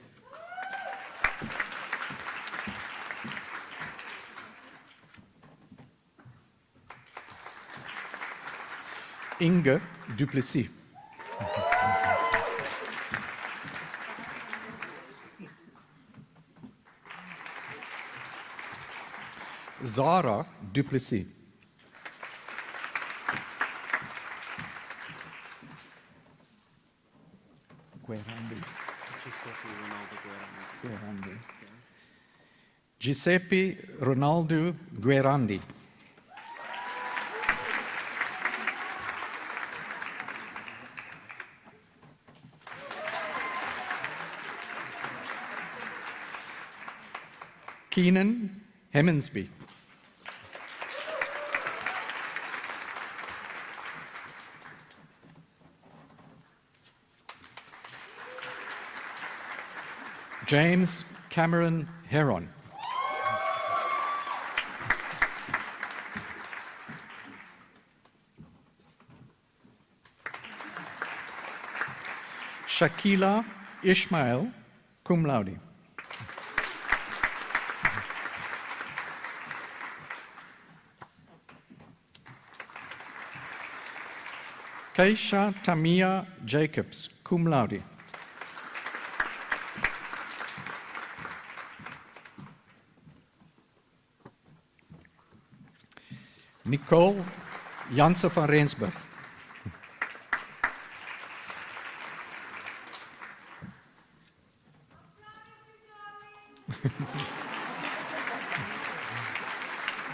Inge Duplessis. Zara Duplessis. Guerrandi. Giuseppe Ronaldo Guerrandi. Keenan Hemmensby. James Cameron Heron. Shakila Ishmael, cum laude. Keisha Tamia Jacobs, cum laude. Nicole Jansen van Rensburg.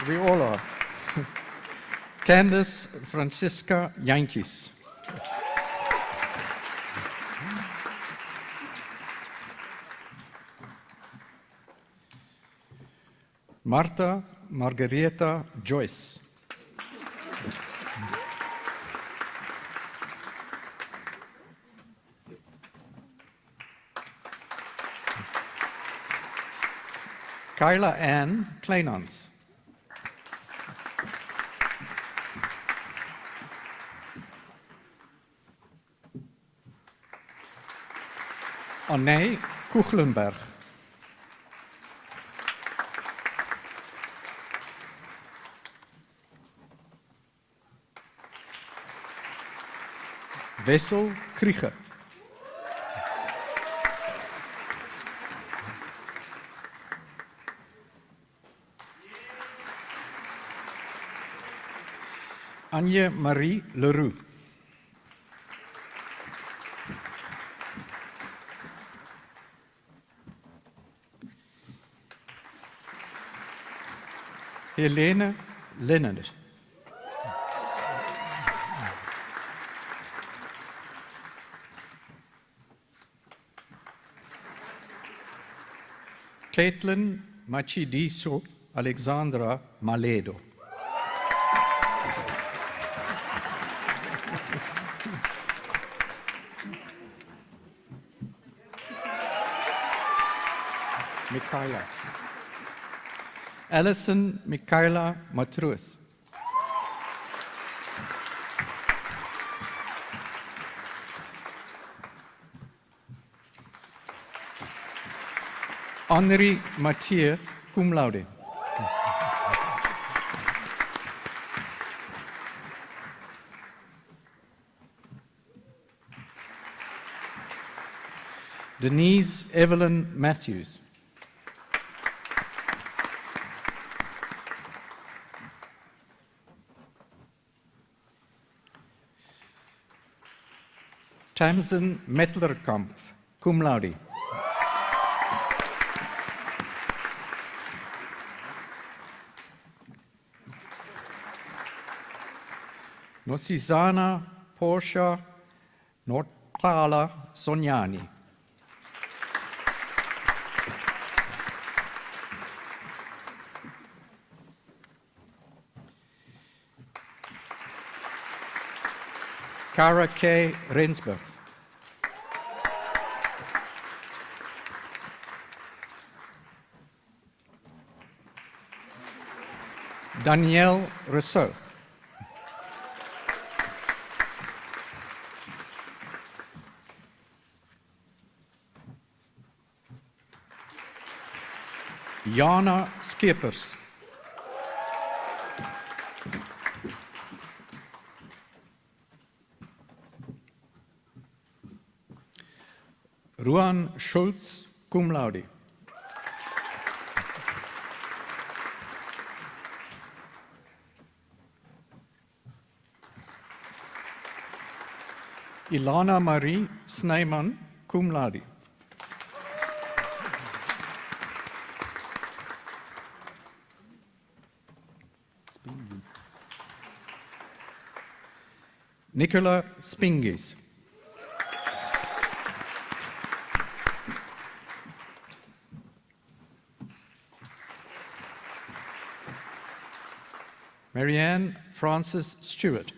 We all are. Candace Francisca Yankees. Marta Margareta Joyce. Kyla Ann Kleinans. Anne Kuchlenberg. Wessel Krieger. Anje Marie Leroux. Helene Lennert. Caitlin Machidiso Alexandra Maledo. Michaela. Alison Michaela Matroos. Henri Mathieu, cum laude. Denise Evelyn Matthews. Tamsin Mettlerkamp, cum laude. Nosizana Portia Notala Soniani. Kara K. Rensberg. Danielle Rousseau. Jana Skippers. Ruan Schulz, cum laude. Ilana Marie Snijman, cum laude. Nicola Spingis. Marianne Frances Stewart.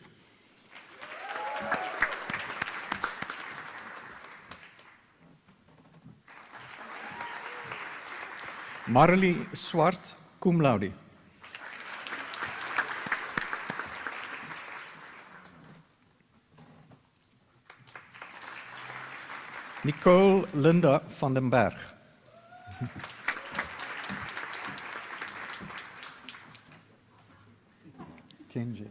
Marley Swart, cum laude. Nicole Linda van den Berg. Kenya.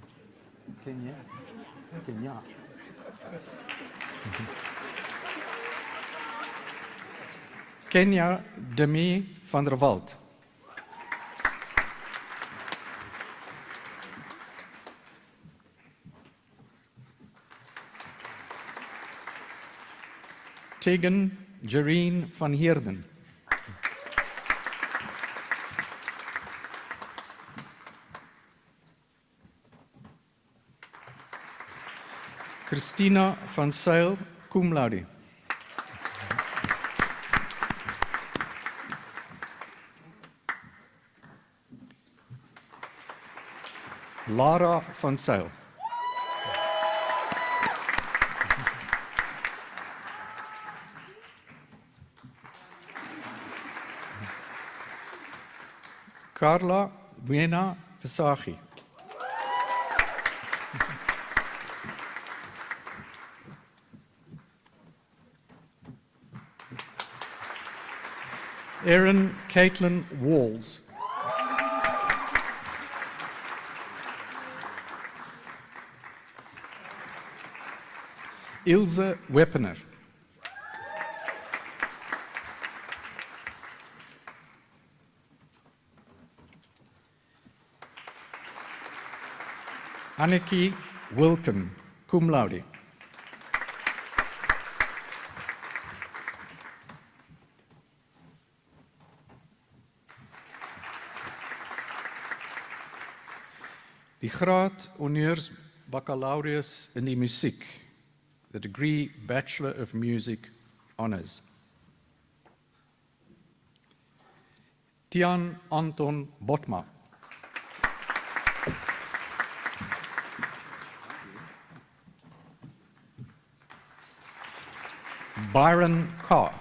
Kenya Demi van der Walt. Tegan Jareen van Heerden. Christina van Zyl, cum laude. Lara van Zyl. Carla Buena Visagie. Erin Caitlin Walls. Ilse Weppener. Anneke Wilken, cum laude. Die graad honneurs baccalaureus in die musiek, the degree Bachelor of Music Honours. Tian Anton Botma. Byron Carr.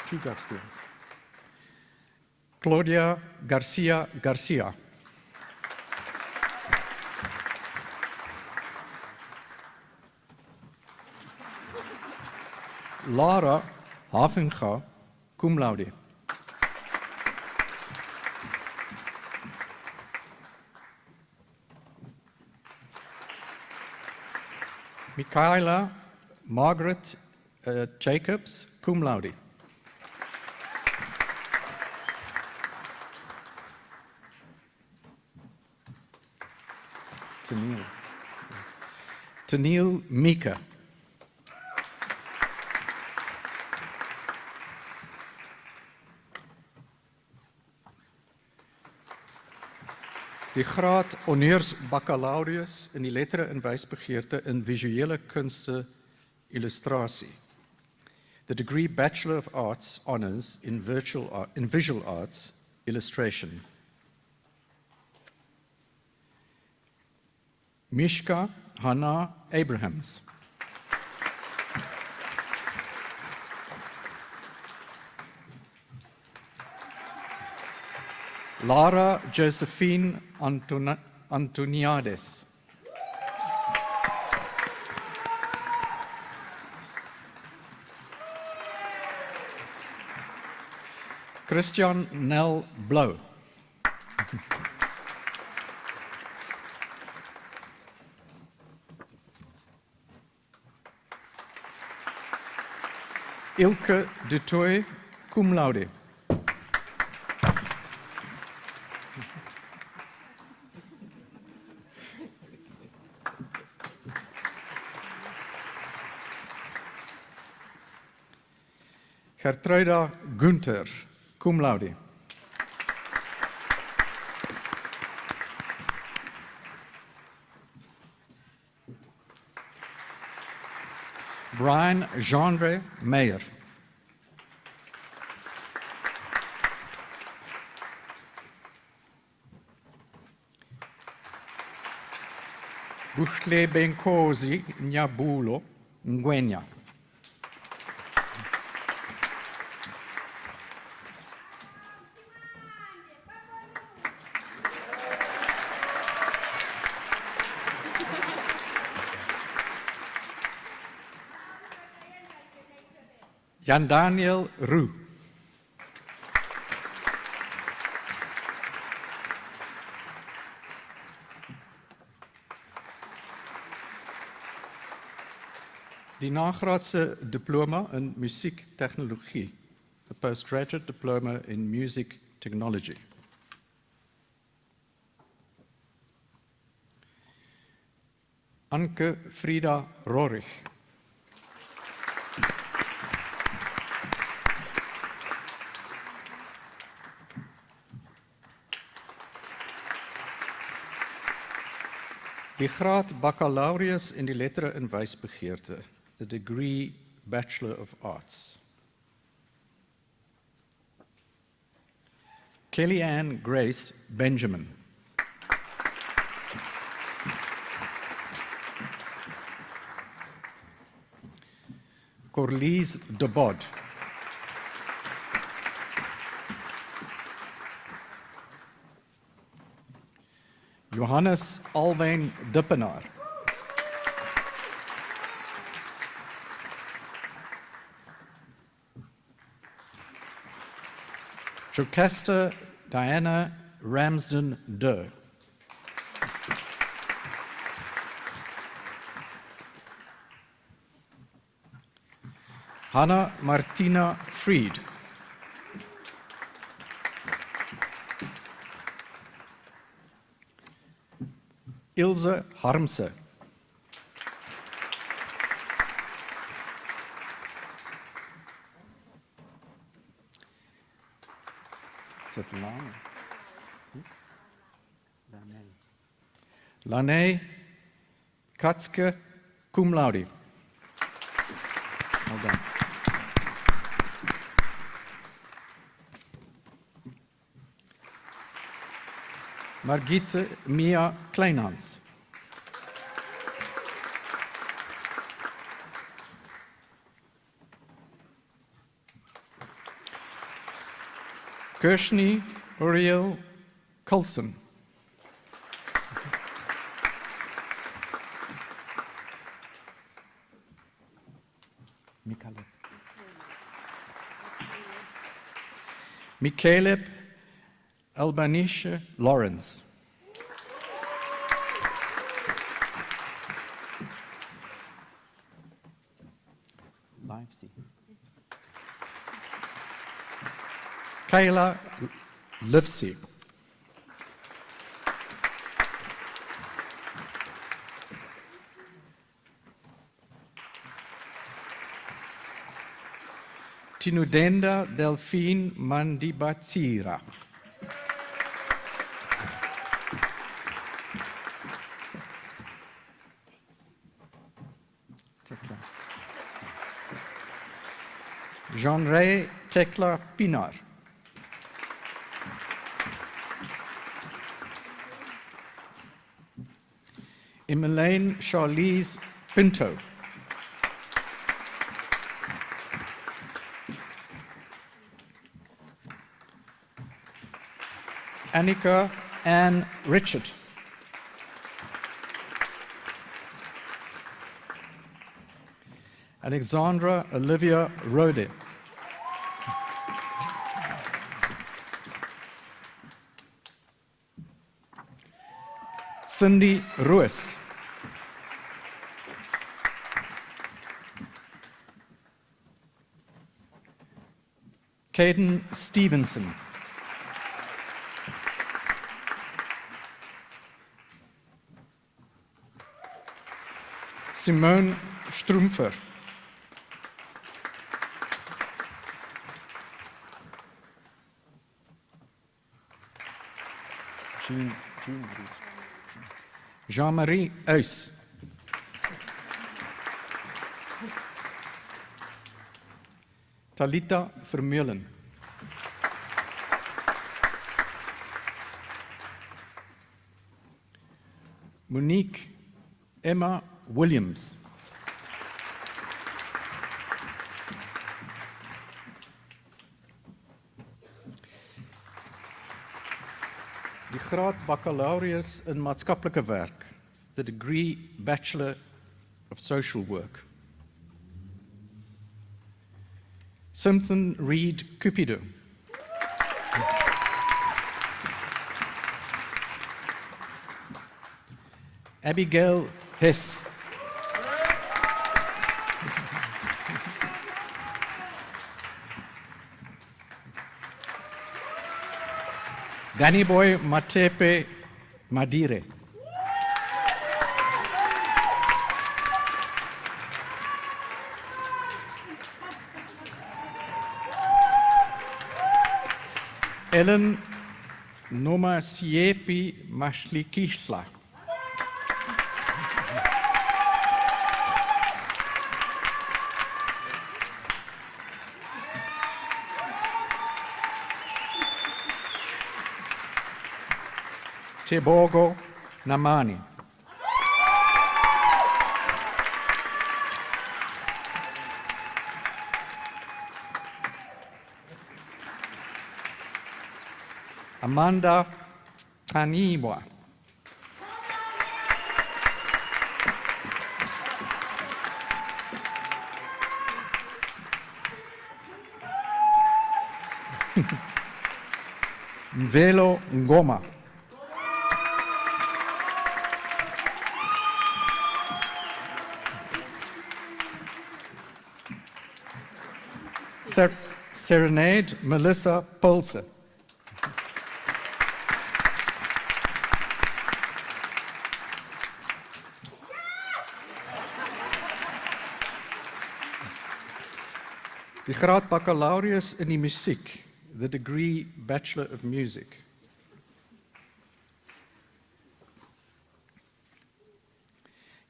Two Garcias. Claudia Garcia Garcia. Lara Havinga, cum laude. Michaela Margaret Jacobs, cum laude. Tennille Mika. Die graad honneurs baccalaureus in die lettere en wysbegeerte in visuele kunste illustrasie. The degree Bachelor of Arts Honours in Visual Arts Illustration. Mishka Hannah Abrahams. Lara Josephine Antoniades. Christian Nel Blou. Ilke Dutoy, cum laude. Gertruida Günther, cum laude. Brian Gendre Meyer. Buhle Benkosi Nyabulo Ngwenya. Jan Daniel Roux. Die nagraadse diploma in musiektegnologie, a postgraduate diploma in music technology. Anke Frida Rorich. Die graad baccalaureus in die lettere en wysbegeerte, the degree Bachelor of Arts. Kellyanne Grace Benjamin. Corlise de Bod. Johannes Alwyn Dippenaar. Jocasta Diana Ramsden Durr. Hannah Martina Fried. Ilse Harmse. Is it Lane? Lane Katske, cum laude. Well done. Margithe Mia Kleinhans. Kirshni Uriel Coulson. Mikaleb Albanisha Lawrence. Kayla Livesey. Tinudenda Delphine Mandibatsira. Jean-Ray Tekla Pinar. Emmeline Charlize Pinto. Annika Ann Richard. Alexandra Olivia Rode. Cindy Ruiz. Caden Stevenson. Simone Strumpfer. Jean-Marie Uys. Talita Vermeulen. Monique Emma Williams. Die graad baccalaureus in maatskaplike werk, the degree Bachelor of Social Work. Simpson Reed Cupido. Abigail Hess. Danny Boy Matepe Madire. Ellen Nomasiepi Mashlikishla. Tebogo Namani. Amanda Kaniwa. Mvelo Ngoma. Serenade Melissa Polse. Die graad baccalaureus in die musiek, the degree Bachelor of Music.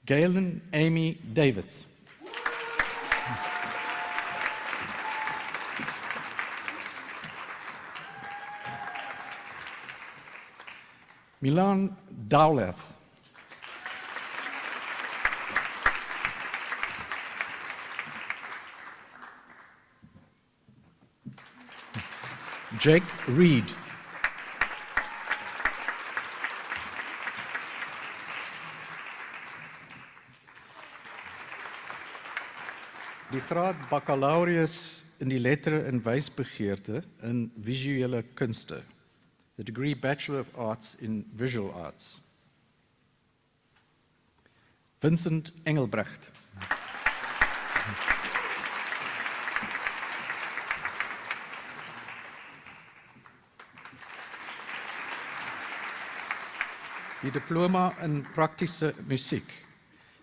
Galen Amy Davids. Milan Dowleth. Jake Reed. Die graad baccalaureus in die lettere en wysbegeerte in visuele kunste. The degree Bachelor of Arts in Visual Arts. Vincent Engelbrecht. Die diploma in praktische musiek.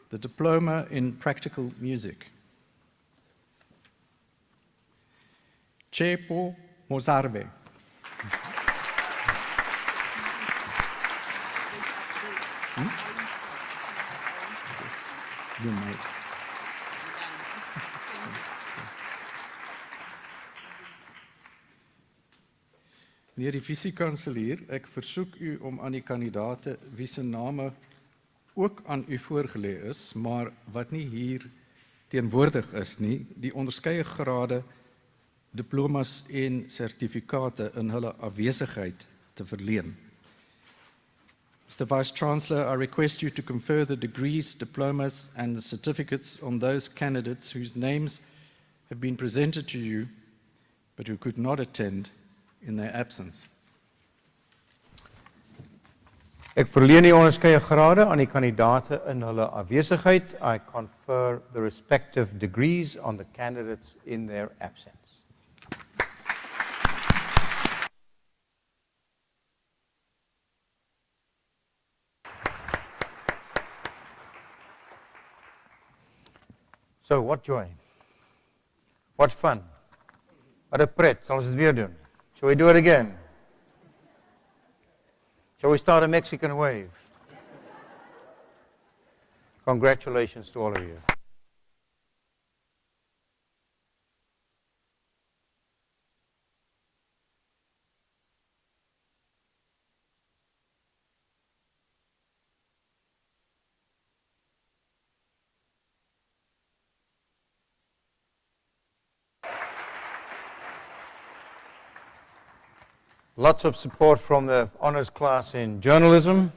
The diploma in practical music. Chepo Mozarbe. You might. Meneer die visiekanselier, ek versoek u om aan die kandidaate wie se name ook aan u voorgelê is, maar wat nie hier teenwoordig is nie, die onderskeie grade, diplomas en sertifikate in hulle afwesigheid te verleen. Mr. Vice-Chancellor, I request you to confer the degrees, diplomas and the certificates on those candidates whose names have been presented to you, but who could not attend in their absence. Ek verleen die onderskeie grade aan die kandidaate in hulle afwesigheid. I confer the respective degrees on the candidates in their absence. So, what joy. What fun. Wat 'n pret. Sal ons dit weer doen? Shall we do it again? Shall we start a Mexican wave? Congratulations to all of you. Lots of support from the honors class in journalism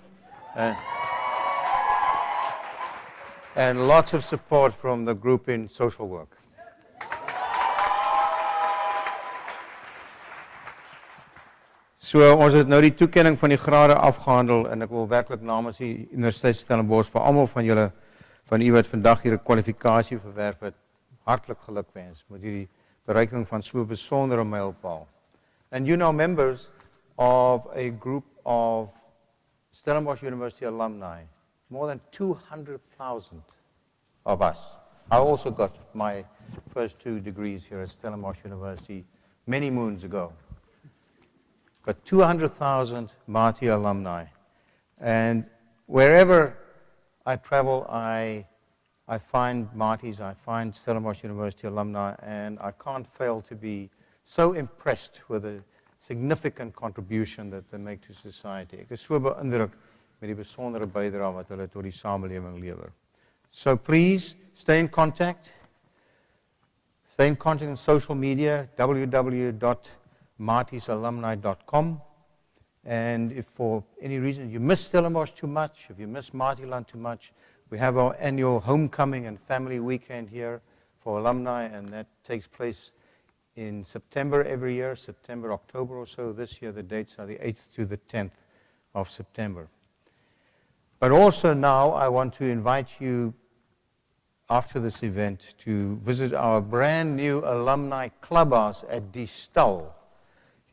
and lots of support from the group in social work. So ons het nou die toekenning van die grade afgehandel en ek wil werklik namens die Universiteit Stellenbosch vir almal van julle van u wat vandag hier 'n kwalifikasie verwerf het, hartlik gelukwens met hierdie bereiking van so 'n besondere mylpaal. And you know, members of a group of Stellenbosch University alumni, more than 200,000 of us. I also got my first 2 degrees here at Stellenbosch University many moons ago. But 200,000 Marty alumni. And wherever I travel, I find Martys, I find Stellenbosch University alumni, and I can't fail to be so impressed with the significant contribution that they make to society. Ek is so beïndruk met die besondere bydrae wat hulle tot die samelewing lewer. So please stay in contact. Stay in contact on social media, www.martiesalumni.com. And if for any reason you miss Stellenbosch too much, if you miss Martieland too much, we have our annual homecoming and family weekend here for alumni, and that takes place in September every year, September, October or so. This year the dates are the 8th to the 10th of September. But also now I want to invite you after this event to visit our brand new alumni clubhouse at Die Stal,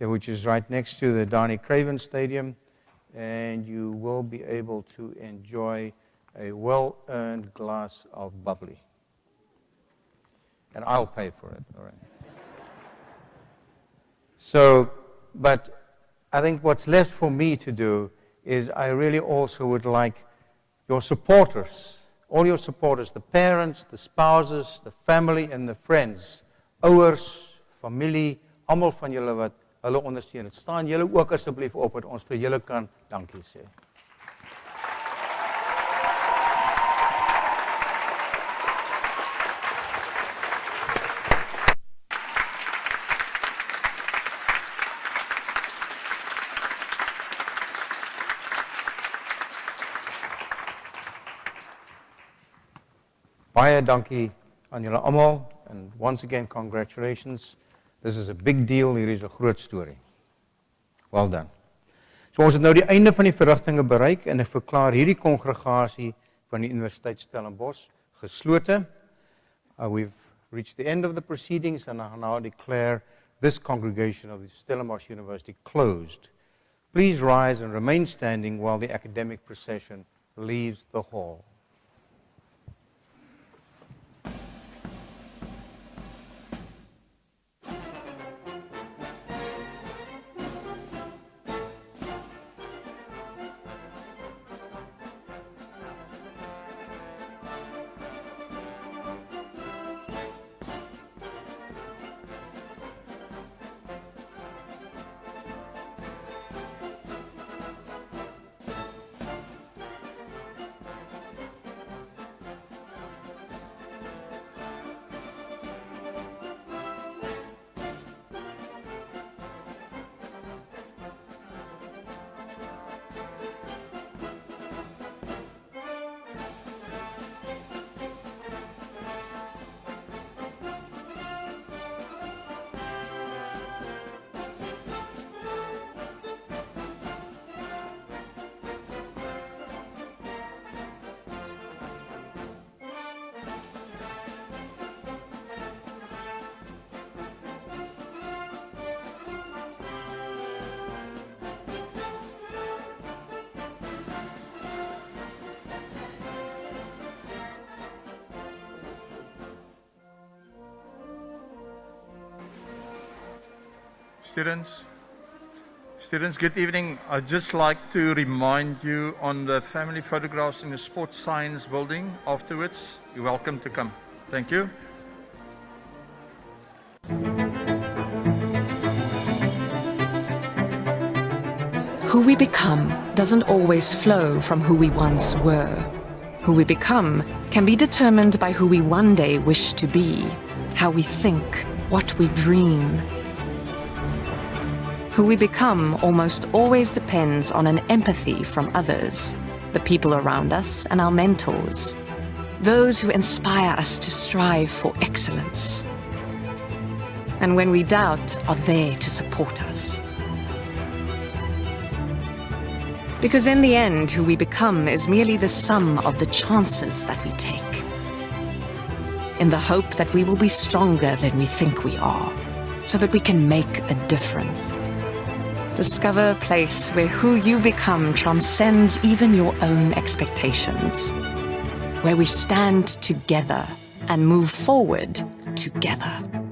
which is right next to the Donnie Craven Stadium, and you will be able to enjoy a well-earned glass of bubbly. And I'll pay for it, all right? So, but I think what's left for me to do is I really also would like your supporters, all your supporters, the parents, the spouses, the family and the friends, ouers, familie, almal van julle wat hulle ondersteun. Het staan julle ook asseblief op dat ons vir julle kan dankie sê. Baie dankie aan julle almal, and once again congratulations. This is a big deal, hier is 'n groot storie. Well done. So ons het nou die einde van die verrigtinge bereik en ek verklaar hierdie kongregasie van die Universiteit Stellenbosch geslote. We've reached the end of the proceedings and I now declare this congregation of the Stellenbosch University closed. Please rise and remain standing while the academic procession leaves the hall. Students, good evening. I'd just like to remind you on the family photographs in the sports science building afterwards. You're welcome to come. Thank you. Who we become doesn't always flow from who we once were. Who we become can be determined by who we one day wish to be, how we think, what we dream. Who we become almost always depends on an empathy from others, the people around us and our mentors, those who inspire us to strive for excellence. And when we doubt, are there to support us. Because in the end, who we become is merely the sum of the chances that we take, in the hope that we will be stronger than we think we are, so that we can make a difference. Discover a place where who you become transcends even your own expectations, where we stand together and move forward together.